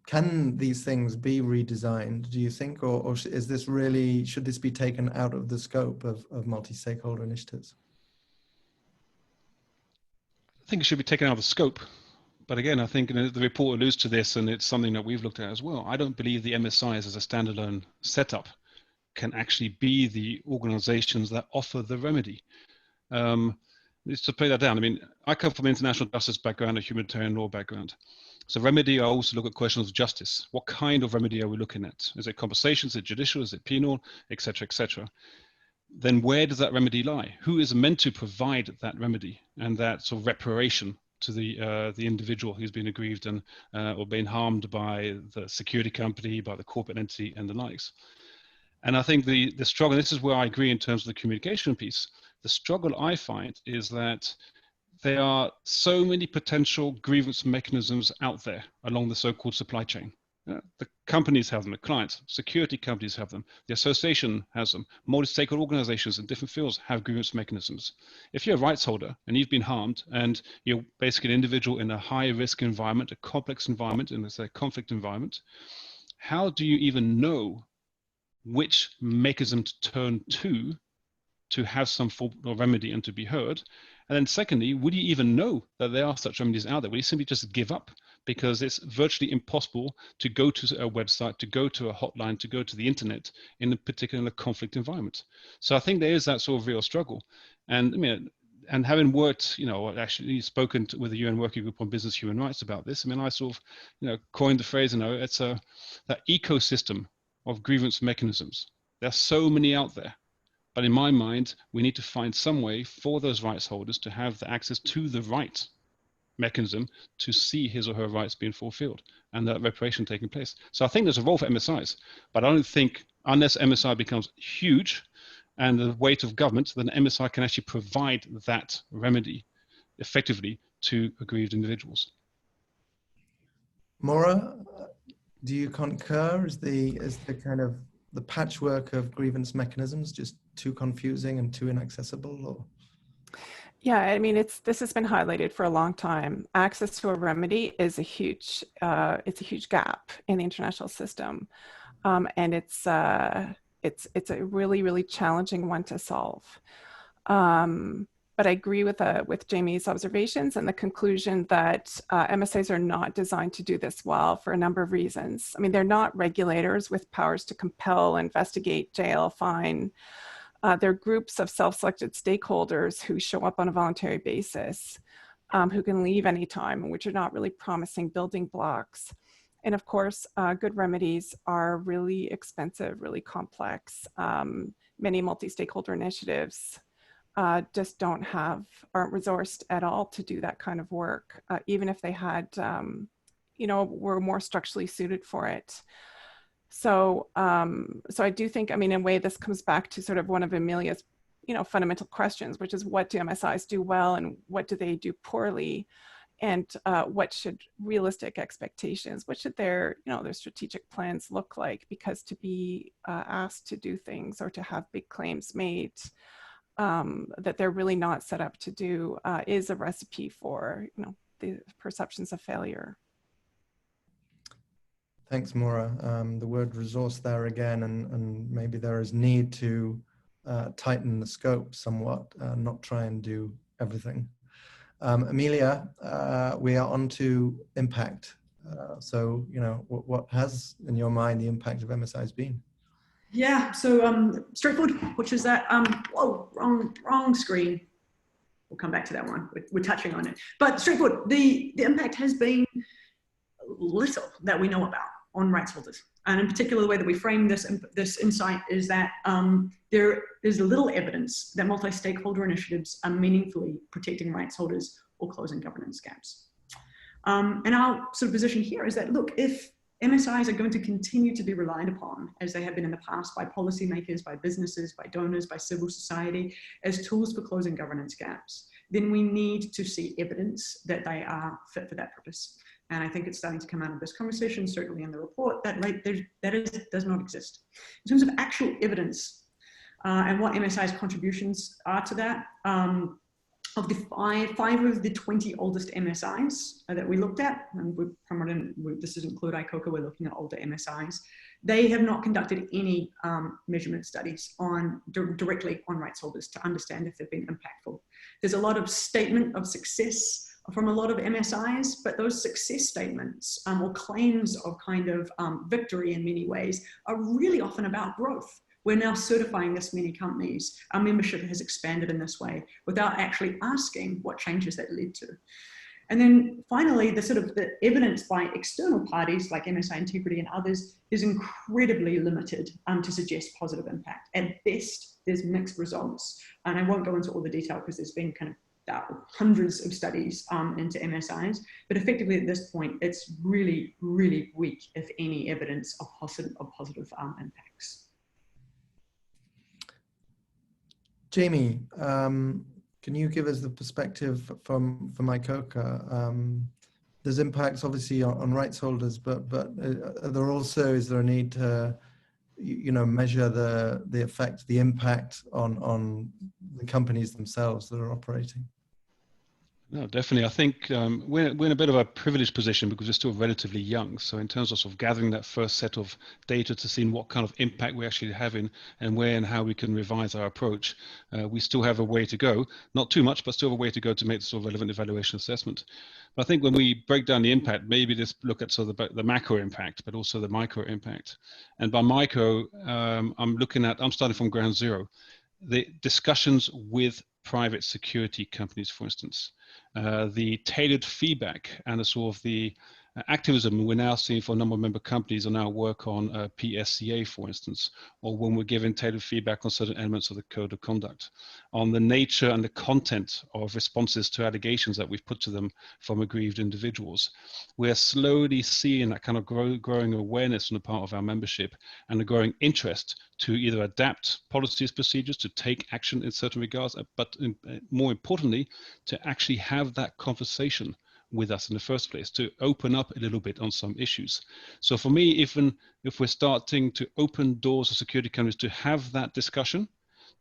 can these things be redesigned, do you think, or is this really, should this be taken out of the scope of multi-stakeholder initiatives? I think it should be taken out of the scope. But again, I think the report alludes to this, and it's something that we've looked at as well. I don't believe the MSIs as a standalone setup can actually be the organizations that offer the remedy. Just to play that down, I mean, I come from an international justice background, a humanitarian law background. So remedy, I also look at questions of justice. What kind of remedy are we looking at? Is it compensation? Is it judicial? Is it penal? Et cetera, et cetera. Then where does that remedy lie? Who is meant to provide that remedy and that sort of reparation to the individual who's been aggrieved and or been harmed by the security company, by the corporate entity and the likes? And I think the struggle, this is where I agree in terms of the communication piece, the struggle I find is that there are so many potential grievance mechanisms out there along the so-called supply chain. The companies have them, the clients, security companies have them, the association has them, multi-stakeholder organizations in different fields have grievance mechanisms. If you're a rights holder and you've been harmed and you're basically an individual in a high risk environment, a complex environment, in a conflict environment, how do you even know which mechanism to turn to have some form of remedy and to be heard? And then secondly, would you even know that there are such remedies out there? Would you simply just give up? Because it's virtually impossible to go to a website, to go to a hotline, to go to the internet in a particular conflict environment. So I think there is that sort of real struggle. And I mean, and having worked, you know, actually spoken with the UN Working Group on Business Human Rights about this, I mean, I sort of, you know, coined the phrase, you know, it's that ecosystem of grievance mechanisms. There are so many out there. But in my mind, we need to find some way for those rights holders to have the access to the right mechanism to see his or her rights being fulfilled and that reparation taking place. So I think there's a role for MSIs, but I don't think unless MSI becomes huge and the weight of government, then MSI can actually provide that remedy effectively to aggrieved individuals. Mora, do you concur? Is the kind of the patchwork of grievance mechanisms just too confusing and too inaccessible? Or? Yeah, I mean, this has been highlighted for a long time. Access to a remedy is it's a huge gap in the international system, and it's a really, really challenging one to solve. But I agree with Jamie's observations and the conclusion that MSIs are not designed to do this well for a number of reasons. I mean, they're not regulators with powers to compel, investigate, jail, fine. They're groups of self-selected stakeholders who show up on a voluntary basis, who can leave anytime, and which are not really promising building blocks. And of course, good remedies are really expensive, really complex. Many multi-stakeholder initiatives just aren't resourced at all to do that kind of work, even if they had, were more structurally suited for it. So, so I do think, I mean, in a way, this comes back to sort of one of Amelia's, fundamental questions, which is what do MSIs do well and what do they do poorly? And what should realistic expectations, what should their strategic plans look like? Because to be asked to do things or to have big claims made that they're really not set up to do is a recipe for, the perceptions of failure. Thanks, Mora. The word resource there again, and maybe there is need to tighten the scope somewhat, not try and do everything. Amelia, we are on to impact. So, what has, in your mind, the impact of MSIs been? Yeah, so straightforward, which is that, whoa, wrong screen. We'll come back to that one. We're touching on it. But straightforward, the impact has been little that we know about on rights holders. And in particular, the way that we frame this insight is that there is little evidence that multi-stakeholder initiatives are meaningfully protecting rights holders or closing governance gaps. And our sort of position here is that, look, if MSIs are going to continue to be relied upon, as they have been in the past, by policymakers, by businesses, by donors, by civil society, as tools for closing governance gaps, then we need to see evidence that they are fit for that purpose. And I think it's starting to come out of this conversation, certainly in the report, that does not exist. In terms of actual evidence and what MSI's contributions are to that, of the five of the 20 oldest MSIs that we looked at, and this doesn't include ICoCA, we're looking at older MSIs, they have not conducted any measurement studies directly on rights holders to understand if they've been impactful. There's a lot of statement of success from a lot of MSIs, but those success statements or claims of kind of victory in many ways are really often about growth. We're now certifying this many companies. Our membership has expanded in this way without actually asking what changes that led to. And then finally, the evidence by external parties like MSI-Integrity and others is incredibly limited to suggest positive impact. At best, there's mixed results. And I won't go into all the detail because there's been kind of hundreds of studies into MSIs, but effectively at this point, it's really, really weak, if any, evidence of positive impacts. Jamie, can you give us the perspective from ICoCA? There's impacts obviously on rights holders, but is there a need to measure the effect, the impact on the companies themselves that are operating? No, definitely. I think we're in a bit of a privileged position because we're still relatively young. So in terms of sort of gathering that first set of data to see what kind of impact we're actually having and where and how we can revise our approach, we still have a way to go. Not too much, but still a way to go to make the sort of relevant evaluation assessment. But I think when we break down the impact, maybe just look at sort of the macro impact, but also the micro impact. And by micro, I'm starting from ground zero. The discussions with private security companies, for instance, the tailored feedback and the sort of the activism we're now seeing for a number of member companies on our work on PSCA, for instance, or when we're giving tailored feedback on certain elements of the code of conduct, on the nature and the content of responses to allegations that we've put to them from aggrieved individuals. We're slowly seeing that kind of growing awareness on the part of our membership and a growing interest to either adapt policies, procedures, to take action in certain regards, but more importantly, to actually have that conversation with us in the first place, to open up a little bit on some issues. So for me, even if we're starting to open doors to security companies to have that discussion,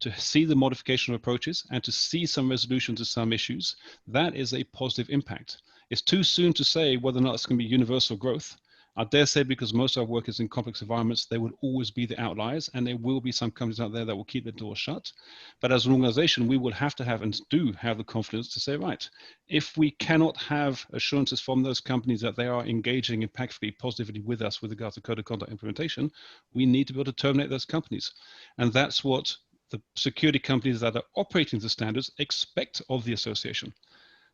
to see the modification of approaches and to see some resolution to some issues, that is a positive impact. It's too soon to say whether or not it's going to be universal growth. I dare say because most of our work is in complex environments, there will always be the outliers and there will be some companies out there that will keep the door shut. But as an organization, we will have to have and do have the confidence to say, right, if we cannot have assurances from those companies that they are engaging impactfully, positively with us with regards to code of conduct implementation, we need to be able to terminate those companies. And that's what the security companies that are operating the standards expect of the association.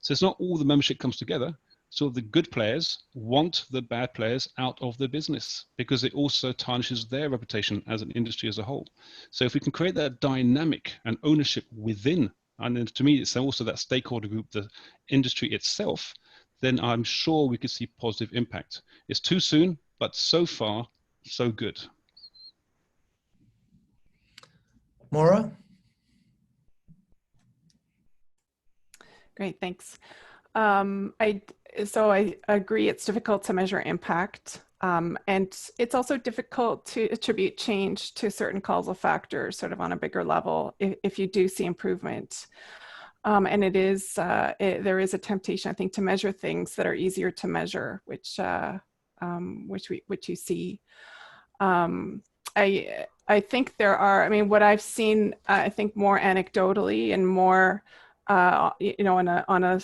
So it's not all the membership comes together. So the good players want the bad players out of the business because it also tarnishes their reputation as an industry as a whole. So if we can create that dynamic and ownership within, and then to me, it's also that stakeholder group, the industry itself, then I'm sure we could see positive impact. It's too soon, but so far, so good. Mora? Great, thanks. So I agree it's difficult to measure impact, and it's also difficult to attribute change to certain causal factors sort of on a bigger level if you do see improvement. And it is, there is a temptation, I think, to measure things that are easier to measure, which you see. I think there are, I mean, what I've seen, I think more anecdotally and more, you know, on a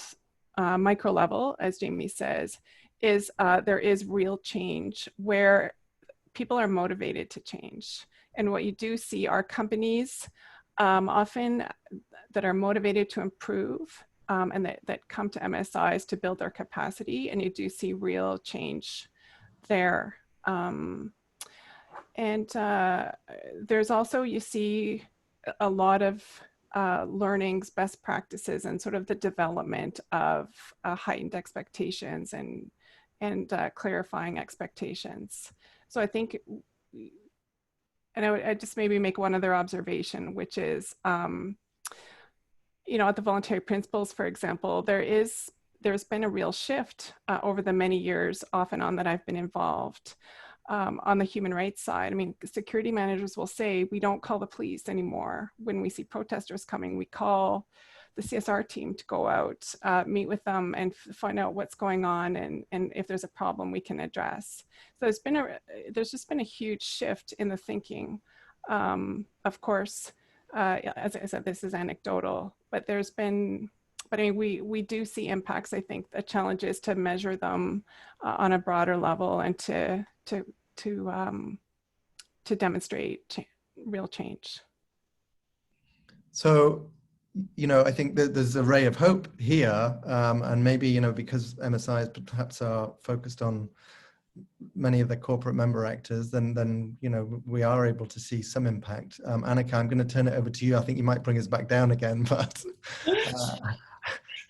micro level, as Jamie says, is there is real change where people are motivated to change. And what you do see are companies often that are motivated to improve and that come to MSIs to build their capacity, and you do see real change there. And there's also, you see a lot of learnings, best practices, and sort of the development of heightened expectations and clarifying expectations. So I think, and I just maybe make one other observation, which is, you know, at the voluntary principles, for example, there's been a real shift over the many years off and on that I've been involved. On the human rights side, I mean, security managers will say, we don't call the police anymore. When we see protesters coming, we call the CSR team to go out, meet with them and find out what's going on, and if there's a problem we can address. So there's just been a huge shift in the thinking. Of course, as I said, this is anecdotal, but there's been, but I mean, we do see impacts. I think the challenge is to measure them on a broader level and to demonstrate real change. So, you know, I think that there's a ray of hope here, and maybe, you know, because MSIs perhaps are focused on many of the corporate member actors, then you know, we are able to see some impact. Anneke, I'm going to turn it over to you. I think you might bring us back down again, but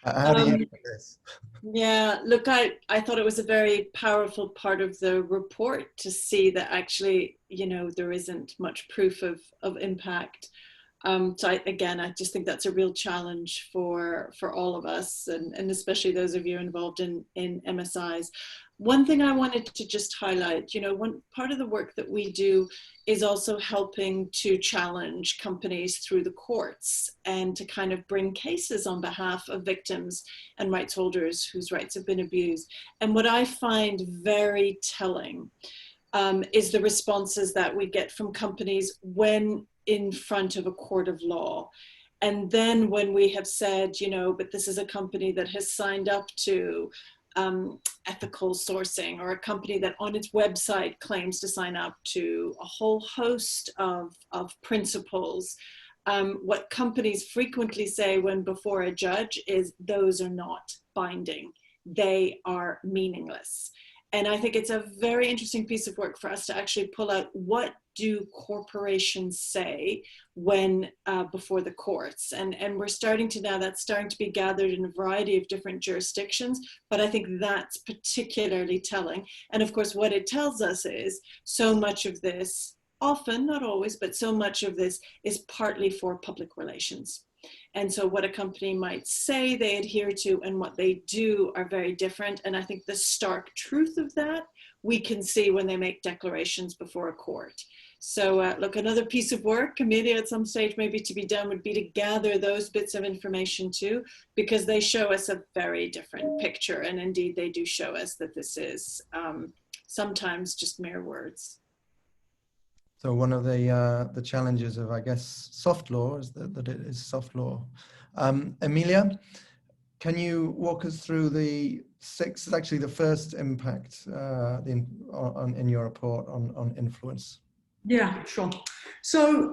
how do you look at this? Yeah, look, I thought it was a very powerful part of the report to see that actually, you know, there isn't much proof of impact. So I just think that's a real challenge for all of us, and especially those of you involved in MSIs. One thing I wanted to just highlight, you know, one part of the work that we do is also helping to challenge companies through the courts and to kind of bring cases on behalf of victims and rights holders whose rights have been abused. And what I find very telling is the responses that we get from companies when in front of a court of law. And then when we have said, you know, but this is a company that has signed up to ethical sourcing, or a company that on its website claims to sign up to a whole host of principles. What companies frequently say when before a judge is those are not binding. They are meaningless. And I think it's a very interesting piece of work for us to actually pull out, what do corporations say when before the courts? And we're starting to now, that's starting to be gathered in a variety of different jurisdictions, but I think that's particularly telling. And of course, what it tells us is so much of this, often, not always, but so much of this is partly for public relations. And so what a company might say they adhere to and what they do are very different. And I think the stark truth of that, we can see when they make declarations before a court. So look, another piece of work, Amelia, at some stage maybe to be done, would be to gather those bits of information too, because they show us a very different picture. And indeed, they do show us that this is sometimes just mere words. So one of the challenges of, I guess, soft law is that it is soft law. Emilia, can you walk us through the actually the first impact in your report on influence? Yeah, sure. So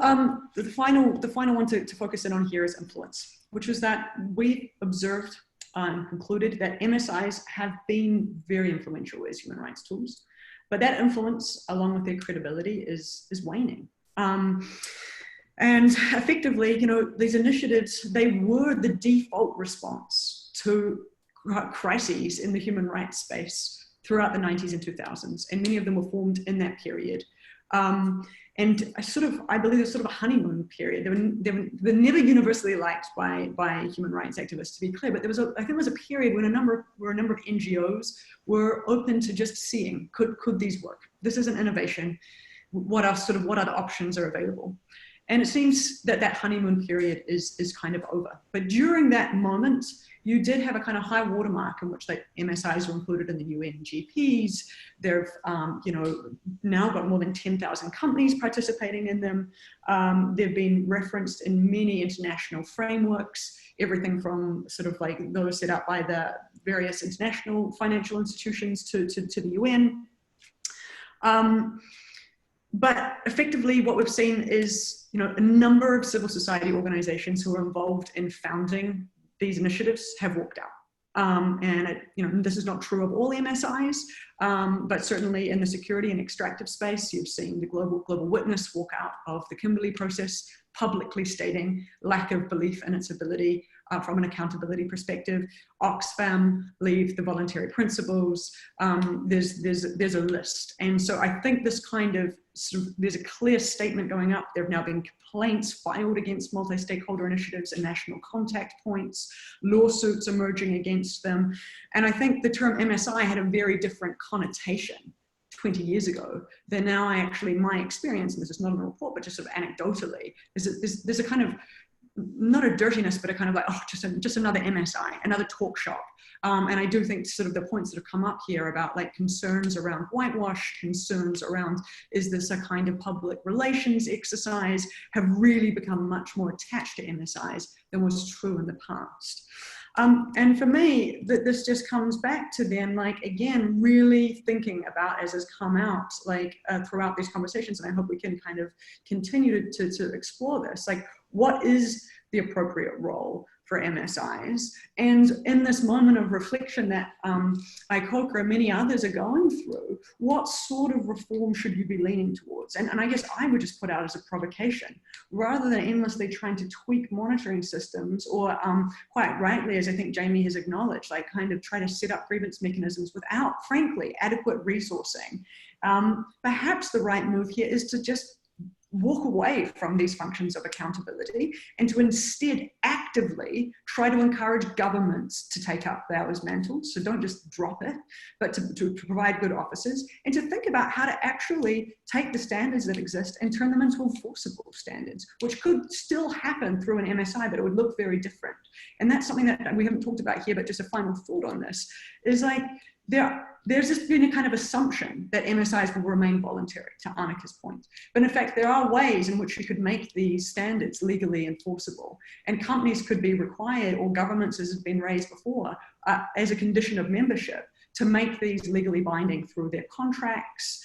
the final one to focus in on here is influence, which is that we observed concluded that MSIs have been very influential as human rights tools, but that influence, along with their credibility, is waning. And effectively, you know, these initiatives, they were the default response to crises in the human rights space throughout the 90s and 2000s, and many of them were formed in that period. And I believe there's sort of a honeymoon period. They were never universally liked by human rights activists, to be clear, but I think there was a period when a number of NGOs were open to just seeing, could these work? This is an innovation. What other options are available? And it seems that honeymoon period is kind of over. But during that moment, you did have a kind of high watermark in which like MSIs were included in the UN GPs. They've now got more than 10,000 companies participating in them. They've been referenced in many international frameworks, everything from sort of like those set up by the various international financial institutions to the UN. But effectively, what we've seen is, you know, a number of civil society organizations who are involved in founding these initiatives have walked out. This is not true of all MSIs, but certainly in the security and extractive space, you've seen the Global Witness walk out of the Kimberley process, publicly stating lack of belief in its ability from an accountability perspective. Oxfam leave the voluntary principles. There's a list. And so I think this kind of, there's a clear statement going up. There have now been complaints filed against multi-stakeholder initiatives and national contact points, lawsuits emerging against them. And I think the term MSI had a very different connotation 20 years ago than now. My experience, and this is not in a report, but just sort of anecdotally, is that there's a kind of, not a dirtiness, but a kind of like, oh, just another MSI, another talk shop. And I do think sort of the points that have come up here about like concerns around whitewash, concerns around, is this a kind of public relations exercise, have really become much more attached to MSIs than was true in the past. And for me, this just comes back to then, like, again, really thinking about, as has come out, like throughout these conversations, and I hope we can kind of continue to explore this, like, what is the appropriate role for MSIs? And in this moment of reflection that ICoCA and many others are going through, what sort of reform should you be leaning towards? And I guess I would just put out as a provocation, rather than endlessly trying to tweak monitoring systems, or quite rightly, as I think Jamie has acknowledged, like kind of try to set up grievance mechanisms without, frankly, adequate resourcing. Perhaps the right move here is to just walk away from these functions of accountability and to instead actively try to encourage governments to take up those mantles. So don't just drop it, but to provide good offices, and to think about how to actually take the standards that exist and turn them into enforceable standards, which could still happen through an MSI, but it would look very different. And that's something that we haven't talked about here, but just a final thought on this is like, there's just been a kind of assumption that MSIs will remain voluntary, to Anneke's point. But in fact, there are ways in which you could make these standards legally enforceable. And companies could be required, or governments, as has been raised before, as a condition of membership, to make these legally binding through their contracts,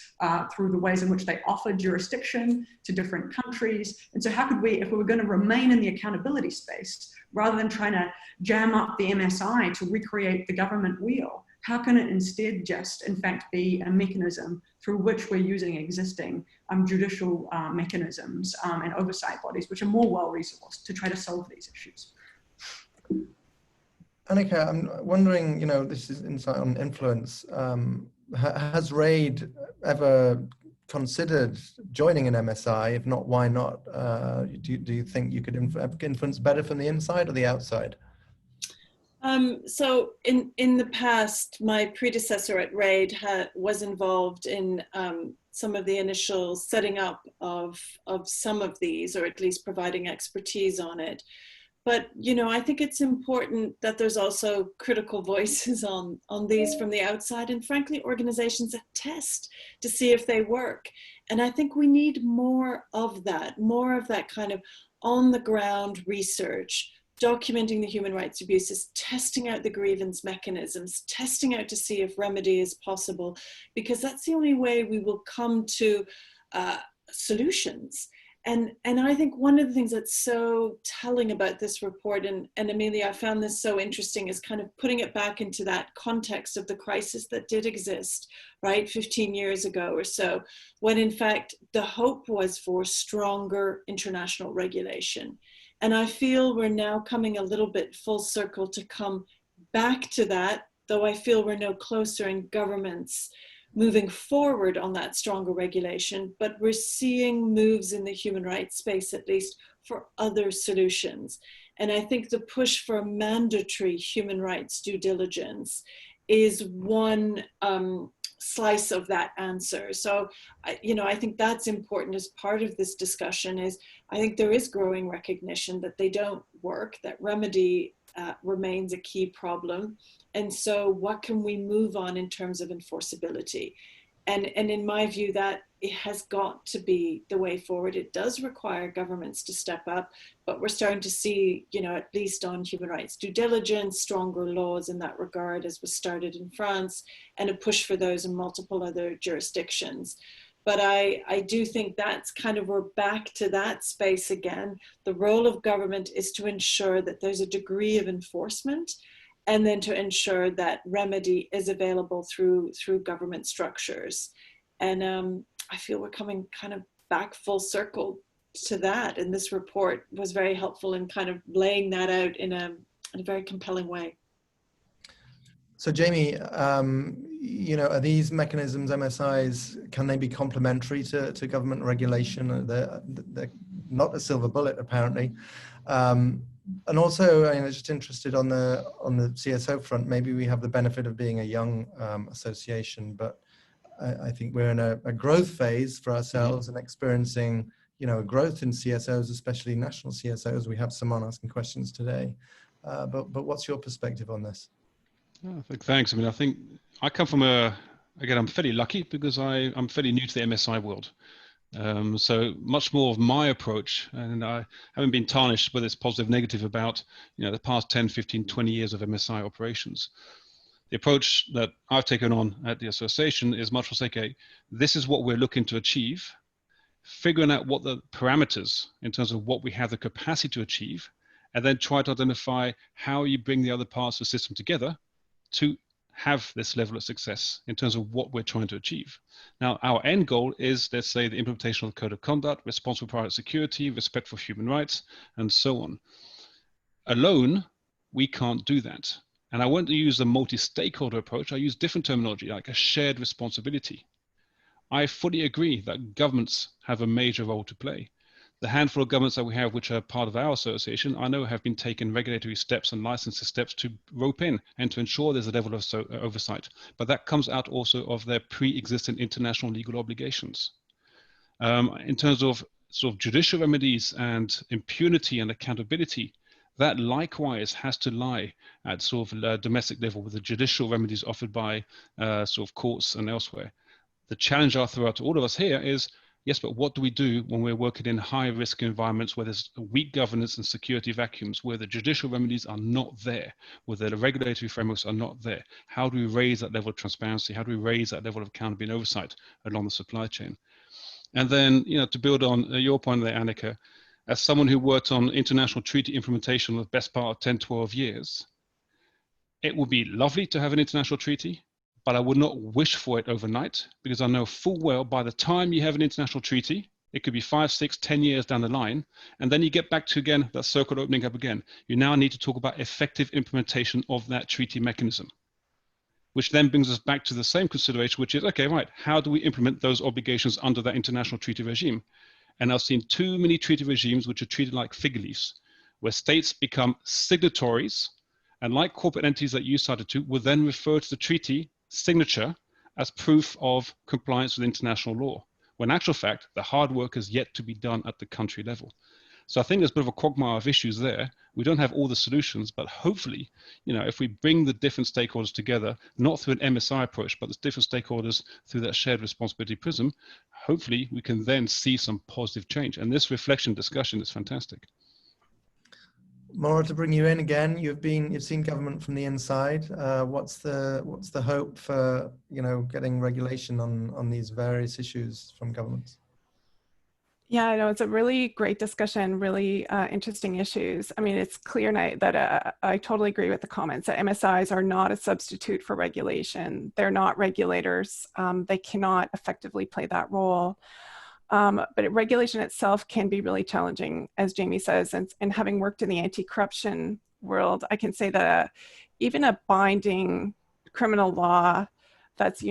through the ways in which they offer jurisdiction to different countries. And so how could we, if we were going to remain in the accountability space, rather than trying to jam up the MSI to recreate the government wheel, how can it instead just, in fact, be a mechanism through which we're using existing judicial mechanisms and oversight bodies, which are more well-resourced, to try to solve these issues? Anneke, I'm wondering, you know, this is insight on influence. Has RAID ever considered joining an MSI? If not, why not? Do you think you could influence better from the inside or the outside? So in the past, my predecessor at RAID was involved in some of the initial setting up of some of these, or at least providing expertise on it. But, you know, I think it's important that there's also critical voices on these from the outside, and frankly, organizations that test to see if they work. And I think we need more of that kind of on the ground research, documenting the human rights abuses, testing out the grievance mechanisms, testing out to see if remedy is possible, because that's the only way we will come to solutions. And I think one of the things that's so telling about this report, and Amelia, I found this so interesting, is kind of putting it back into that context of the crisis that did exist, right, 15 years ago or so, when in fact the hope was for stronger international regulation. And I feel we're now coming a little bit full circle to come back to that, though I feel we're no closer in governments moving forward on that stronger regulation, but we're seeing moves in the human rights space, at least, for other solutions. And I think the push for mandatory human rights due diligence is one slice of that answer. So, I think that's important as part of this discussion. Is I think there is growing recognition that they don't work, that remedy remains a key problem. And so what can we move on in terms of enforceability? And in my view, that it has got to be the way forward. It does require governments to step up, but we're starting to see, at least on human rights due diligence, stronger laws in that regard, as was started in France, and a push for those in multiple other jurisdictions. But I do think that's kind of, we're back to that space again. The role of government is to ensure that there's a degree of enforcement, and then to ensure that remedy is available through government structures. And I feel we're coming kind of back full circle to that. And this report was very helpful in kind of laying that out in a very compelling way. So Jamie, are these mechanisms, MSIs, can they be complementary to government regulation? They're not a silver bullet, apparently. And also, I'm just interested on the CSO front. Maybe we have the benefit of being a young association, but I think we're in a growth phase for ourselves and experiencing, a growth in CSOs, especially national CSOs. We have someone asking questions today. But what's your perspective on this? Thanks. I think I come from I'm fairly lucky because I'm fairly new to the MSI world. So much more of my approach, and I haven't been tarnished with this positive negative about the past 10, 15, 20 years of MSI operations. The approach that I've taken on at the association is much more okay, this is what we're looking to achieve, figuring out what the parameters in terms of what we have the capacity to achieve, and then try to identify how you bring the other parts of the system together to have this level of success in terms of what we're trying to achieve. Now, our end goal is, let's say, the implementation of the code of conduct, responsible private security, respect for human rights, and so on. Alone, we can't do that. And I want to use the multi-stakeholder approach. I use different terminology, like a shared responsibility. I fully agree that governments have a major role to play. The handful of governments that we have, which are part of our association, I know have been taking regulatory steps and licensing steps to rope in and to ensure there's a level of oversight. But that comes out also of their pre-existing international legal obligations. In terms of sort of judicial remedies and impunity and accountability, that likewise has to lie at sort of a domestic level with the judicial remedies offered by sort of courts and elsewhere. The challenge I throw out to all of us here is, yes, but what do we do when we're working in high-risk environments where there's weak governance and security vacuums, where the judicial remedies are not there, where the regulatory frameworks are not there? How do we raise that level of transparency? How do we raise that level of accountability and oversight along the supply chain? And then, to build on your point there, Anneke, as someone who worked on international treaty implementation for the best part of 10, 12 years, it would be lovely to have an international treaty, but I would not wish for it overnight, because I know full well by the time you have an international treaty, it could be 5, 6, 10 years down the line, and then you get back to, again, that circle opening up again. You now need to talk about effective implementation of that treaty mechanism, which then brings us back to the same consideration, which is, okay, right, how do we implement those obligations under that international treaty regime? And I've seen too many treaty regimes which are treated like fig leaves, where states become signatories, and like corporate entities that you cited to, will then refer to the treaty signature as proof of compliance with international law, when in actual fact, the hard work is yet to be done at the country level. So I think there's a bit of a quagmire of issues there. We don't have all the solutions, but hopefully, if we bring the different stakeholders together, not through an MSI approach, but the different stakeholders through that shared responsibility prism, hopefully we can then see some positive change. And this reflection discussion is fantastic. Mora, to bring you in again, you've seen government from the inside. What's the hope for getting regulation on these various issues from governments? Yeah, I know it's a really great discussion, really interesting issues. I mean, it's clear that I totally agree with the comments that MSIs are not a substitute for regulation. They're not regulators. They cannot effectively play that role. But regulation itself can be really challenging, as Jamie says, and having worked in the anti-corruption world, I can say that even a binding criminal law that's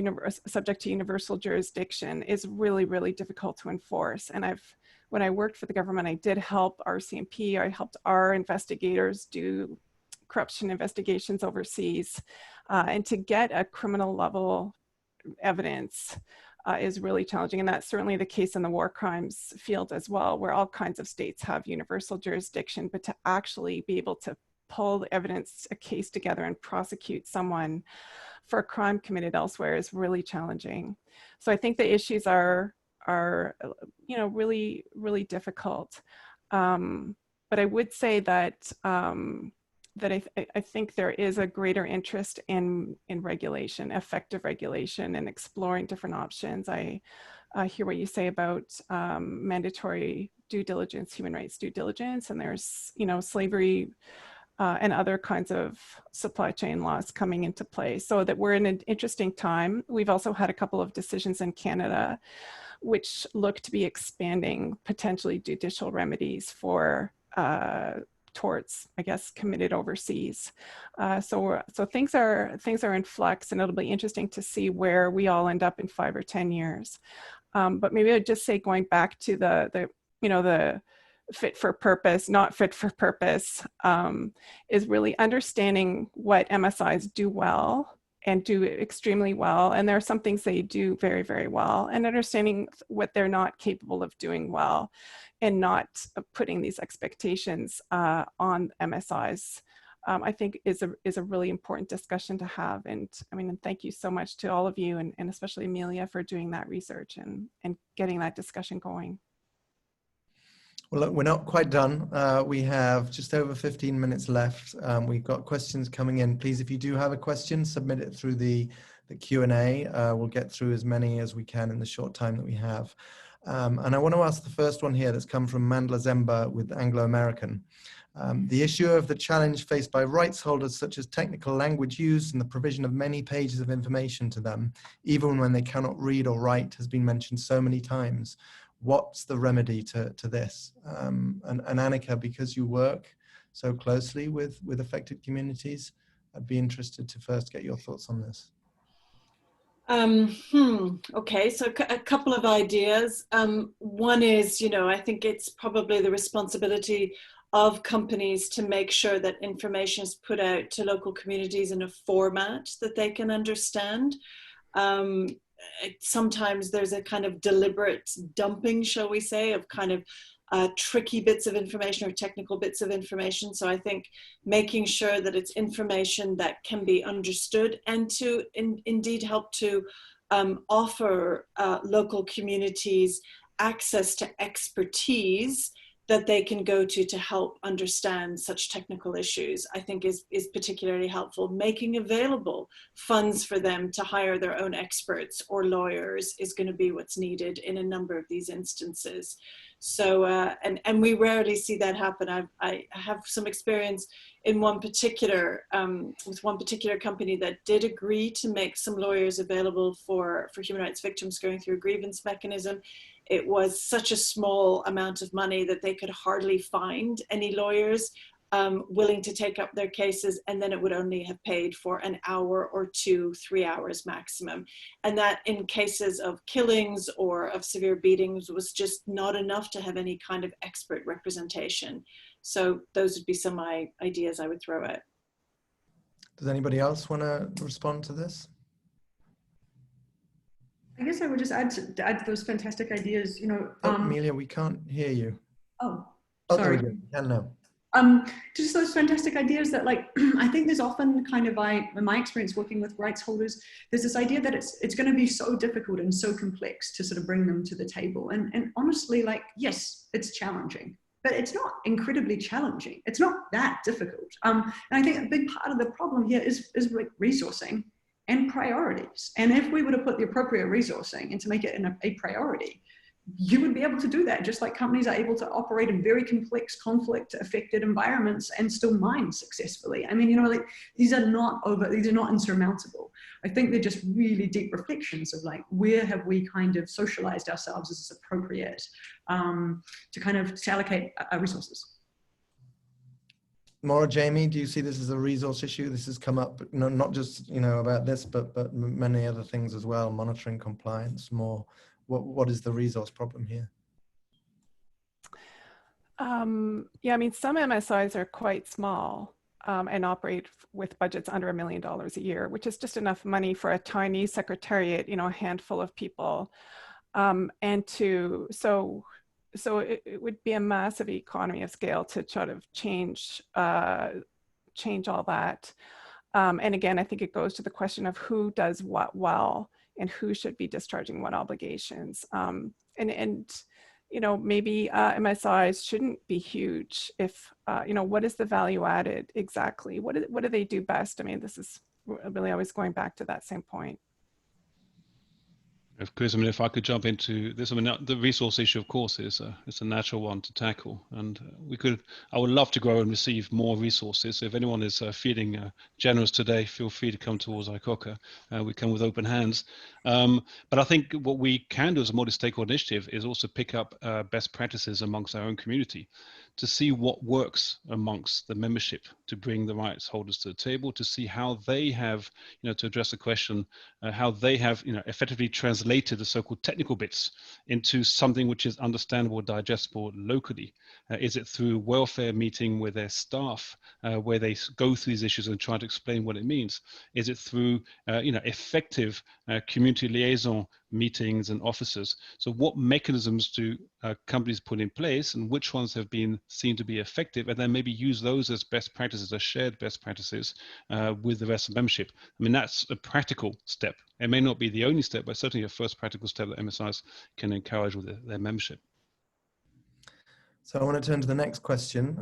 subject to universal jurisdiction is really, really difficult to enforce. And when I worked for the government, I did help RCMP, I helped our investigators do corruption investigations overseas. And to get a criminal level evidence is really challenging. And that's certainly the case in the war crimes field as well, where all kinds of states have universal jurisdiction, but to actually be able to pull the evidence, a case together and prosecute someone for a crime committed elsewhere is really challenging. So I think the issues are really, really difficult. But I would say that I think there is a greater interest in regulation, effective regulation, and exploring different options. I hear what you say about mandatory due diligence, human rights due diligence, and there's slavery and other kinds of supply chain laws coming into play. So that we're in an interesting time. We've also had a couple of decisions in Canada which look to be expanding potentially judicial remedies for torts, I guess, committed overseas. So things are in flux, and it'll be interesting to see where we all end up in 5 or 10 years. But maybe I'd just say, going back to the fit for purpose, not fit for purpose, is really understanding what MSIs do well and do extremely well. And there are some things they do very, very well, and understanding what they're not capable of doing well, and not putting these expectations on MSIs, I think is a really important discussion to have. And I mean, and thank you so much to all of you, and especially Amelia, for doing that research and getting that discussion going. Well, look, we're not quite done. We have just over 15 minutes left. We've got questions coming in. Please, if you do have a question, submit it through the Q&A. We'll get through as many as we can in the short time that we have. And I want to ask the first one here that's come from Mandla Zemba with Anglo American. The issue of the challenge faced by rights holders, such as technical language use and the provision of many pages of information to them, even when they cannot read or write, has been mentioned so many times. What's the remedy to this? And Anneke, because you work so closely with affected communities, I'd be interested to first get your thoughts on this. Okay, so a couple of ideas. One is, I think it's probably the responsibility of companies to make sure that information is put out to local communities in a format that they can understand. Sometimes there's a kind of deliberate dumping, shall we say, of kind of tricky bits of information or technical bits of information. So I think making sure that it's information that can be understood, and to indeed help to offer local communities access to expertise that they can go to help understand such technical issues, I think is particularly helpful. Making available funds for them to hire their own experts or lawyers is going to be what's needed in a number of these instances. So, and we rarely see that happen. I have some experience in one particular, with one particular company that did agree to make some lawyers available for human rights victims going through a grievance mechanism. It was such a small amount of money that they could hardly find any lawyers willing to take up their cases, and then it would only have paid for an hour or 2, 3 hours maximum. And that in cases of killings or of severe beatings was just not enough to have any kind of expert representation. So those would be some ideas I would throw out. Does anybody else want to respond to this? I guess I would just add to those fantastic ideas, Amelia, we can't hear you. Oh, There sorry. we go. We can now. Just those fantastic ideas that, like, I think there's often kind of, in my experience working with rights holders, there's this idea that it's going to be so difficult and so complex to sort of bring them to the table. And honestly, like, yes, it's challenging, but it's not incredibly challenging. It's not that difficult. And I think a big part of the problem here is like resourcing and priorities. And if we were to put the appropriate resourcing and to make it a priority, you would be able to do that, just like companies are able to operate in very complex, conflict-affected environments and still mine successfully. I mean, you know, like these are not insurmountable. I think they're just really deep reflections of like, where have we kind of socialized ourselves as appropriate to kind of allocate our resources. Mora, Jamie, do you see this as a resource issue? This has come up, not just, you know, about this, but many other things as well, monitoring compliance more. What is the resource problem here? Yeah, I mean, some MSIs are quite small and operate with budgets under $1 million a year, which is just enough money for a tiny secretariat, you know, a handful of people. So it would be a massive economy of scale to sort of change all that. And again, I think it goes to the question of who does what well and who should be discharging what obligations. And you know, maybe MSIs shouldn't be huge if, you know, what is the value added exactly? What do they do best? I mean, this is really always going back to that same point. Of course, I mean, if I could jump into this, I mean, the resource issue, of course, is it's a natural one to tackle, and I would love to grow and receive more resources. So if anyone is feeling generous today, feel free to come towards ICoCA. We come with open hands. But I think what we can do as a multi-stakeholder initiative is also pick up best practices amongst our own community to see what works amongst the membership, to bring the rights holders to the table, to see how they have, you know, to address the question, how they have, you know, effectively translated the so-called technical bits into something which is understandable, digestible locally. Is it through welfare meeting with their staff, where they go through these issues and try to explain what it means? Is it through, you know, effective community liaison meetings and officers? So what mechanisms do companies put in place, and which ones have been seen to be effective, and then maybe use those as best practices, as shared best practices with the rest of the membership? I mean, that's a practical step. It may not be the only step, but certainly a first practical step that MSIs can encourage with their membership. So I want to turn to the next question.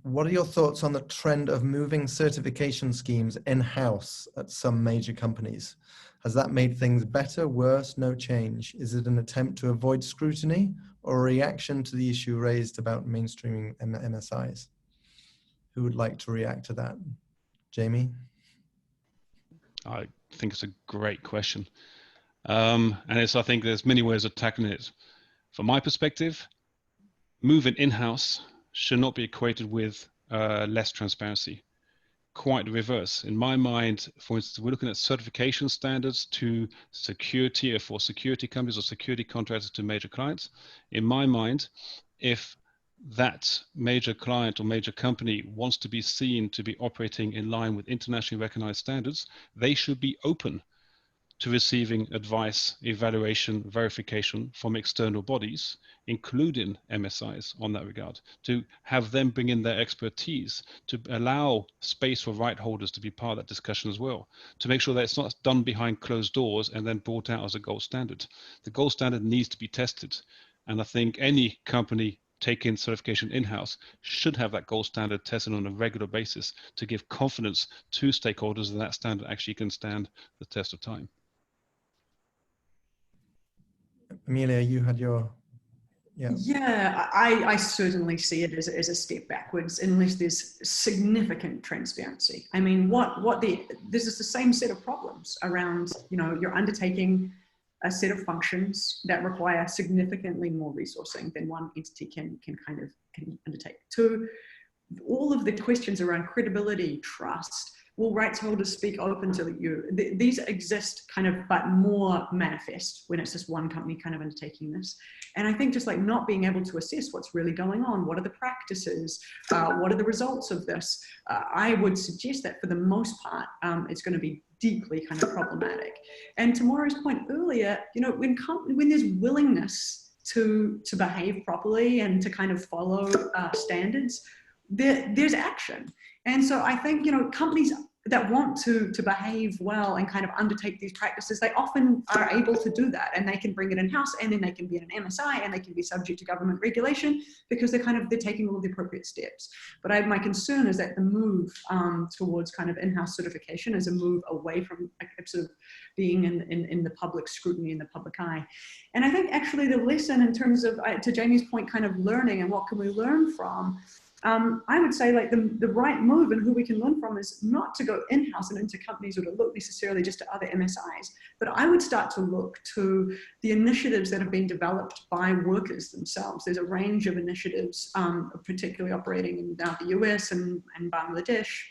What are your thoughts on the trend of moving certification schemes in-house at some major companies? Has that made things better, worse, no change? Is it an attempt to avoid scrutiny or a reaction to the issue raised about mainstreaming MSIs? Who would like to react to that? Jamie? I think it's a great question. And I think there's many ways of tackling it. From my perspective, moving in-house should not be equated with less transparency. Quite the reverse. In my mind, for instance, we're looking at certification standards to security, or for security companies or security contractors to major clients. In my mind, if that major client or major company wants to be seen to be operating in line with internationally recognized standards, they should be open to receiving advice, evaluation, verification from external bodies, including MSIs on that regard, to have them bring in their expertise, to allow space for right holders to be part of that discussion as well, to make sure that it's not done behind closed doors and then brought out as a gold standard. The gold standard needs to be tested. And I think any company taking certification in-house should have that gold standard tested on a regular basis to give confidence to stakeholders that that standard actually can stand the test of time. Amelia, you had your, Yeah, I certainly see it as a step backwards unless there's significant transparency. I mean, this is the same set of problems around, you know, you're undertaking a set of functions that require significantly more resourcing than one entity can undertake. Two, all of the questions around credibility, trust, will rights holders speak open to you? These exist kind of, but more manifest when it's just one company kind of undertaking this. And I think just like not being able to assess what's really going on, what are the practices, what are the results of this? I would suggest that for the most part, it's going to be deeply kind of problematic. And to Mora's point earlier, you know, when there's willingness to behave properly and to kind of follow standards, there's action. And so I think, you know, companies, that want to behave well and kind of undertake these practices, they often are able to do that, and they can bring it in-house, and then they can be in an MSI, and they can be subject to government regulation because they're taking all the appropriate steps. But my concern is that the move towards kind of in-house certification is a move away from sort of being in the public scrutiny, in the public eye. And I think actually the lesson in terms of, to Jamie's point, kind of learning and what can we learn from, I would say like the right move and who we can learn from is not to go in-house and into companies or to look necessarily just to other MSIs, but I would start to look to the initiatives that have been developed by workers themselves. There's a range of initiatives, particularly operating in the US and Bangladesh,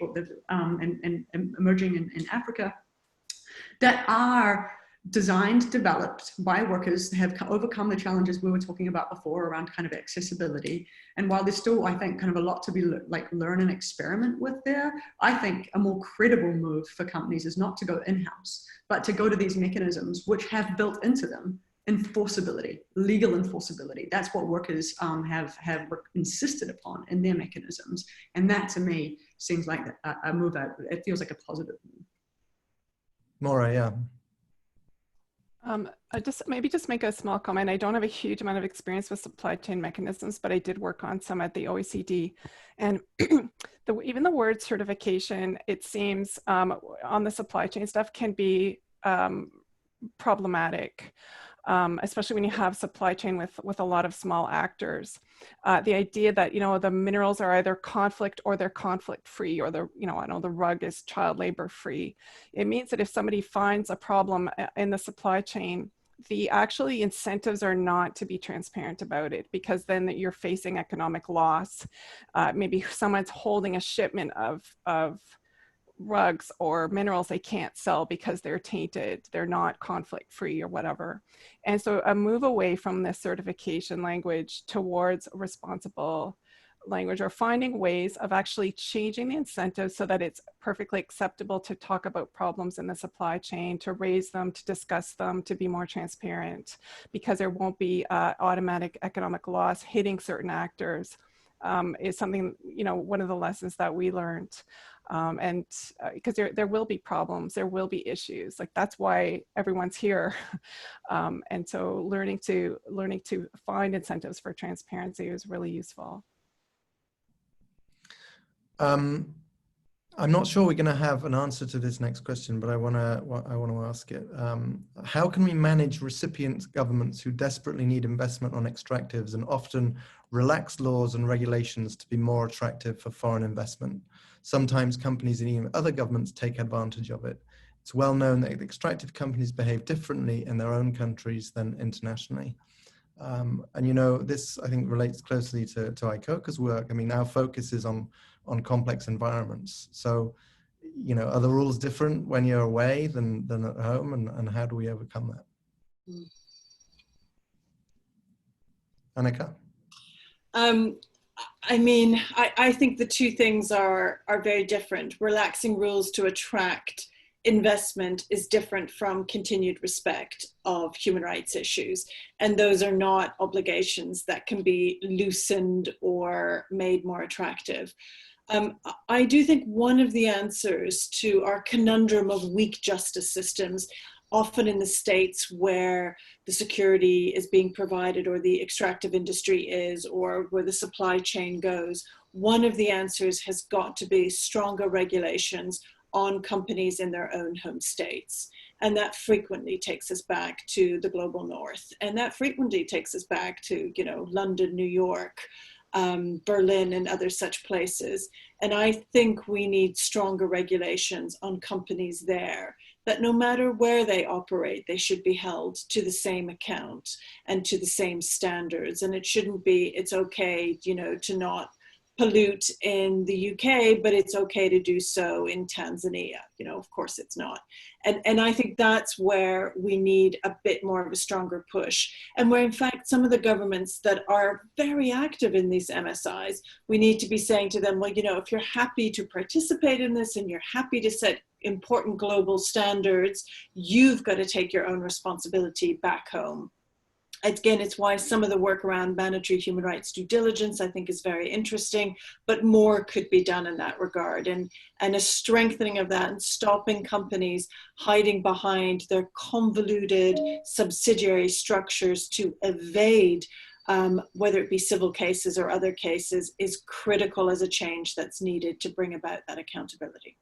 and emerging in Africa, that are designed, developed by workers, have overcome the challenges we were talking about before around kind of accessibility. And while there's still, I think, kind of a lot to be learn and experiment with there, I think a more credible move for companies is not to go in-house, but to go to these mechanisms which have built into them enforceability, legal enforceability. That's what workers have insisted upon in their mechanisms. And that to me seems like a move out, it feels like a positive move. Mora, yeah. I maybe just make a small comment. I don't have a huge amount of experience with supply chain mechanisms, but I did work on some at the OECD. And even the word certification, it seems on the supply chain stuff can be problematic, especially when you have supply chain with a lot of small actors. The idea that, the minerals are either conflict or they're conflict free, or the rug is child labor free. It means that if somebody finds a problem in the supply chain, the incentives are not to be transparent about it, because then you're facing economic loss. Maybe someone's holding a shipment of rugs or minerals they can't sell because they're tainted, they're not conflict free or whatever. And so a move away from this certification language towards responsible language, or finding ways of actually changing the incentives so that it's perfectly acceptable to talk about problems in the supply chain, to raise them, to discuss them, to be more transparent, because there won't be automatic economic loss hitting certain actors, is something, one of the lessons that we learned. And because there will be problems, there will be issues. Like, that's why everyone's here. And so learning to find incentives for transparency is really useful. I'm not sure we're going to have an answer to this next question, but I want to ask it. How can we manage recipient governments who desperately need investment on extractives and often relax laws and regulations to be more attractive for foreign investment? Sometimes companies and even other governments take advantage of it. It's well known that extractive companies behave differently in their own countries than internationally. And this, I think, relates closely to ICoCA's work. I mean, our focus is on complex environments. So, are the rules different when you're away than at home, and how do we overcome that? Anneke? I think the two things are very different. Relaxing rules to attract investment is different from continued respect of human rights issues. And those are not obligations that can be loosened or made more attractive. I do think one of the answers to our conundrum of weak justice systems, often in the states where the security is being provided or the extractive industry is, or where the supply chain goes, one of the answers has got to be stronger regulations on companies in their own home states. And that frequently takes us back to the global north. And that frequently takes us back to, London, New York, Berlin, and other such places. And I think we need stronger regulations on companies there, that no matter where they operate, they should be held to the same account and to the same standards. And it shouldn't be, it's okay, to not pollute in the UK, but it's okay to do so in Tanzania. Of course it's not. And I think that's where we need a bit more of a stronger push. And where in fact some of the governments that are very active in these MSIs, we need to be saying to them, well, if you're happy to participate in this and you're happy to set important global standards, you've got to take your own responsibility back home. Again, it's why some of the work around mandatory human rights due diligence, I think, is very interesting, but more could be done in that regard. And a strengthening of that and stopping companies hiding behind their convoluted subsidiary structures to evade whether it be civil cases or other cases, is critical as a change that's needed to bring about that accountability.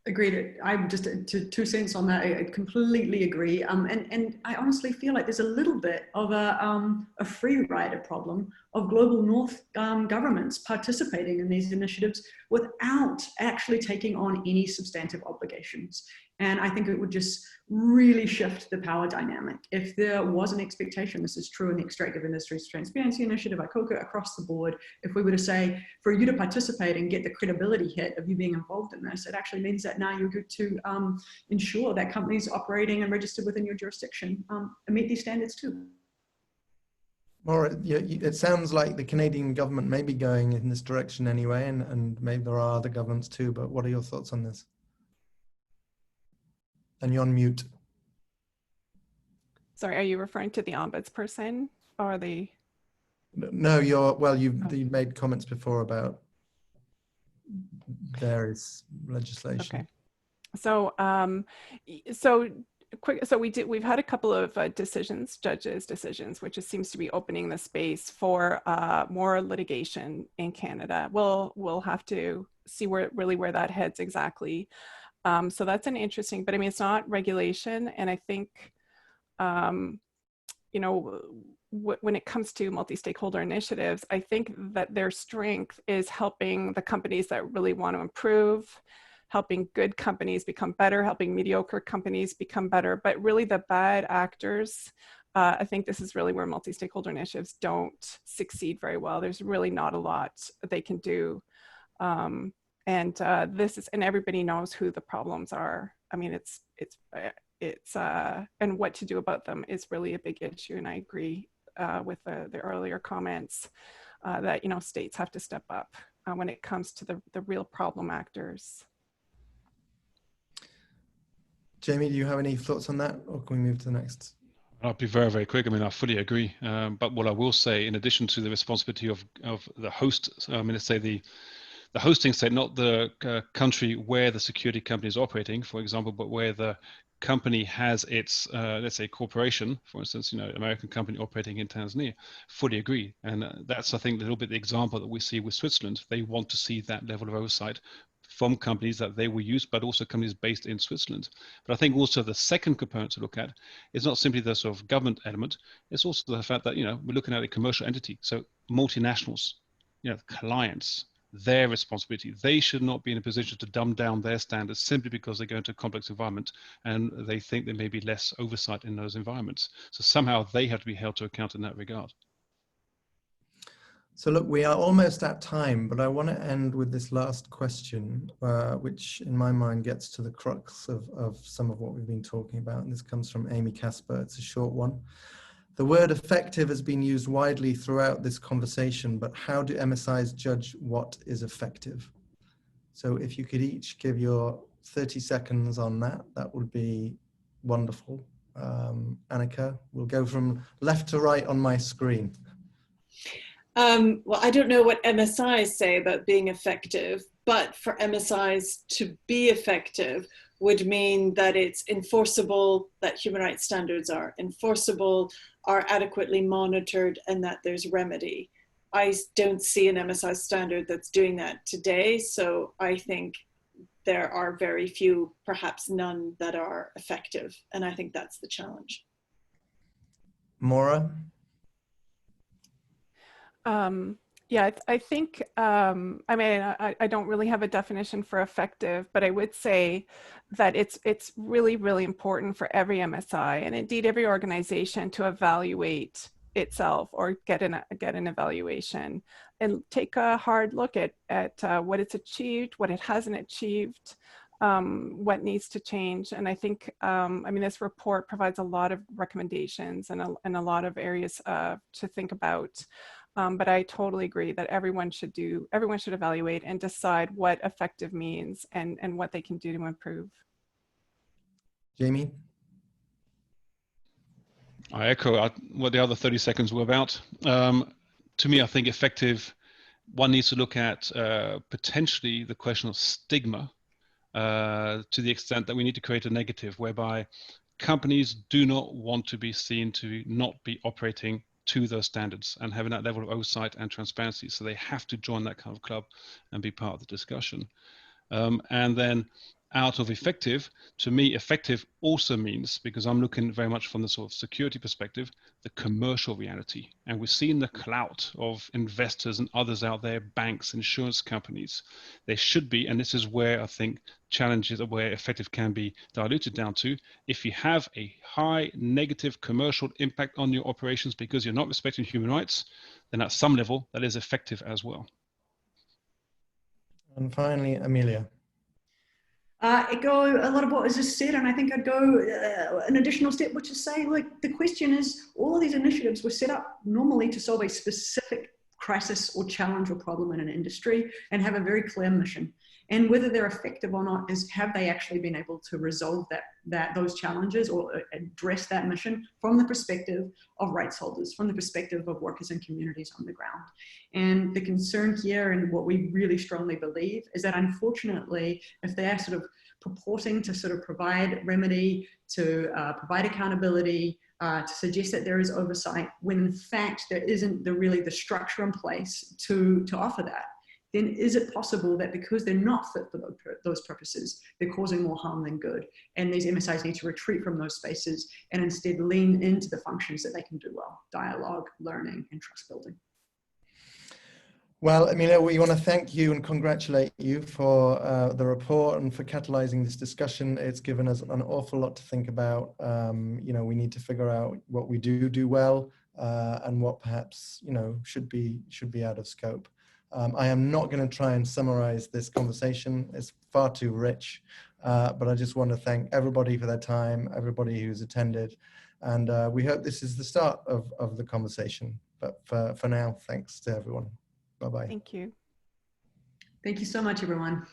Agreed. I'm just 2 cents on that. I completely agree. And I honestly feel like there's a little bit of a free rider problem of global north governments participating in these initiatives without actually taking on any substantive obligations. And I think it would just really shift the power dynamic. If there was an expectation, this is true in the Extractive Industries Transparency Initiative, ICoCA, across the board, if we were to say, for you to participate and get the credibility hit of you being involved in this, it actually means that now you're good to ensure that companies operating and registered within your jurisdiction meet these standards too. Mora, it sounds like the Canadian government may be going in this direction anyway, and maybe there are other governments too, but what are your thoughts on this? And you're on mute. Sorry, are you referring to the ombudsperson or the? No, you've made comments before about various legislation. Okay. So, we've had a couple of judges' decisions, which seems to be opening the space for more litigation in Canada. We'll have to see where that heads exactly. So that's an interesting, but I mean, it's not regulation. And I think, you know, when it comes to multi-stakeholder initiatives, I think that their strength is helping the companies that really want to improve, helping good companies become better, helping mediocre companies become better, but really the bad actors, I think this is really where multi-stakeholder initiatives don't succeed very well. There's really not a lot they can do. And everybody knows who the problems are. I mean, and what to do about them is really a big issue. And I agree with the earlier comments that, you know, states have to step up when it comes to the real problem actors. Jamie, do you have any thoughts on that, or can we move to the next? I'll be very, very quick. I mean, I fully agree. But what I will say, in addition to the responsibility of the host, I mean, let's say the hosting state, not the country where the security company is operating, for example, but where the company has its, let's say, corporation, for instance, you know, American company operating in Tanzania, fully agree. And that's, I think, a little bit the example that we see with Switzerland. They want to see that level of oversight from companies that they will use, but also companies based in Switzerland. But I think also the second component to look at is not simply the sort of government element, it's also the fact that, you know, we're looking at a commercial entity. So multinationals, you know, clients, their responsibility. They should not be in a position to dumb down their standards simply because they go into a complex environment and they think there may be less oversight in those environments. So somehow they have to be held to account in that regard. So look, we are almost at time, but I want to end with this last question, which in my mind gets to the crux of some of what we've been talking about. And this comes from Amy Casper. It's a short one. The word effective has been used widely throughout this conversation, but how do MSIs judge what is effective? So if you could each give your 30 seconds on that, that would be wonderful. Anneke, we'll go from left to right on my screen. Well, I don't know what MSIs say about being effective, but for MSIs to be effective would mean that it's enforceable, that human rights standards are enforceable, are adequately monitored, and that there's remedy. I don't see an MSI standard that's doing that today, so I think there are very few, perhaps none, that are effective, and I think that's the challenge. Mora? Yeah, I think, I mean, I don't really have a definition for effective, but I would say that it's really, really important for every MSI and indeed every organization to evaluate itself or get an evaluation and take a hard look at what it's achieved, what it hasn't achieved, what needs to change. And I think, I mean, this report provides a lot of recommendations and a lot of areas to think about. But I totally agree that everyone should evaluate and decide what effective means and what they can do to improve. Jamie? I echo what the other 30 seconds were about. To me, I think effective, one needs to look at potentially the question of stigma to the extent that we need to create a negative whereby companies do not want to be seen to not be operating to those standards and having that level of oversight and transparency. So they have to join that kind of club and be part of the discussion. And then out of effective, to me, effective also means, because I'm looking very much from the sort of security perspective, the commercial reality. And we've seen the clout of investors and others out there, banks, insurance companies. They should be, and this is where I think challenges of where effective can be diluted down to. If you have a high negative commercial impact on your operations because you're not respecting human rights, then at some level that is effective as well. And finally, Amelia. Echo a lot of what was just said, and I think I'd go an additional step, which is say, look, the question is, all of these initiatives were set up normally to solve a specific crisis or challenge or problem in an industry and have a very clear mission. And whether they're effective or not is, have they actually been able to resolve those challenges or address that mission from the perspective of rights holders, from the perspective of workers and communities on the ground. And the concern here, and what we really strongly believe, is that unfortunately, if they are sort of purporting to sort of provide remedy, to provide accountability, to suggest that there is oversight, when in fact there isn't really the structure in place to offer that, then is it possible that because they're not fit for those purposes, they're causing more harm than good? And these MSIs need to retreat from those spaces and instead lean into the functions that they can do well: dialogue, learning, and trust building. Well, Amelia, we want to thank you and congratulate you for the report and for catalyzing this discussion. It's given us an awful lot to think about. You know, we need to figure out what we do well and what perhaps, you know, should be out of scope. I am not going to try and summarize this conversation. It's far too rich, but I just want to thank everybody for their time, everybody who's attended, and we hope this is the start of the conversation. But for now, thanks to everyone. Bye-bye. Thank you. Thank you so much, everyone.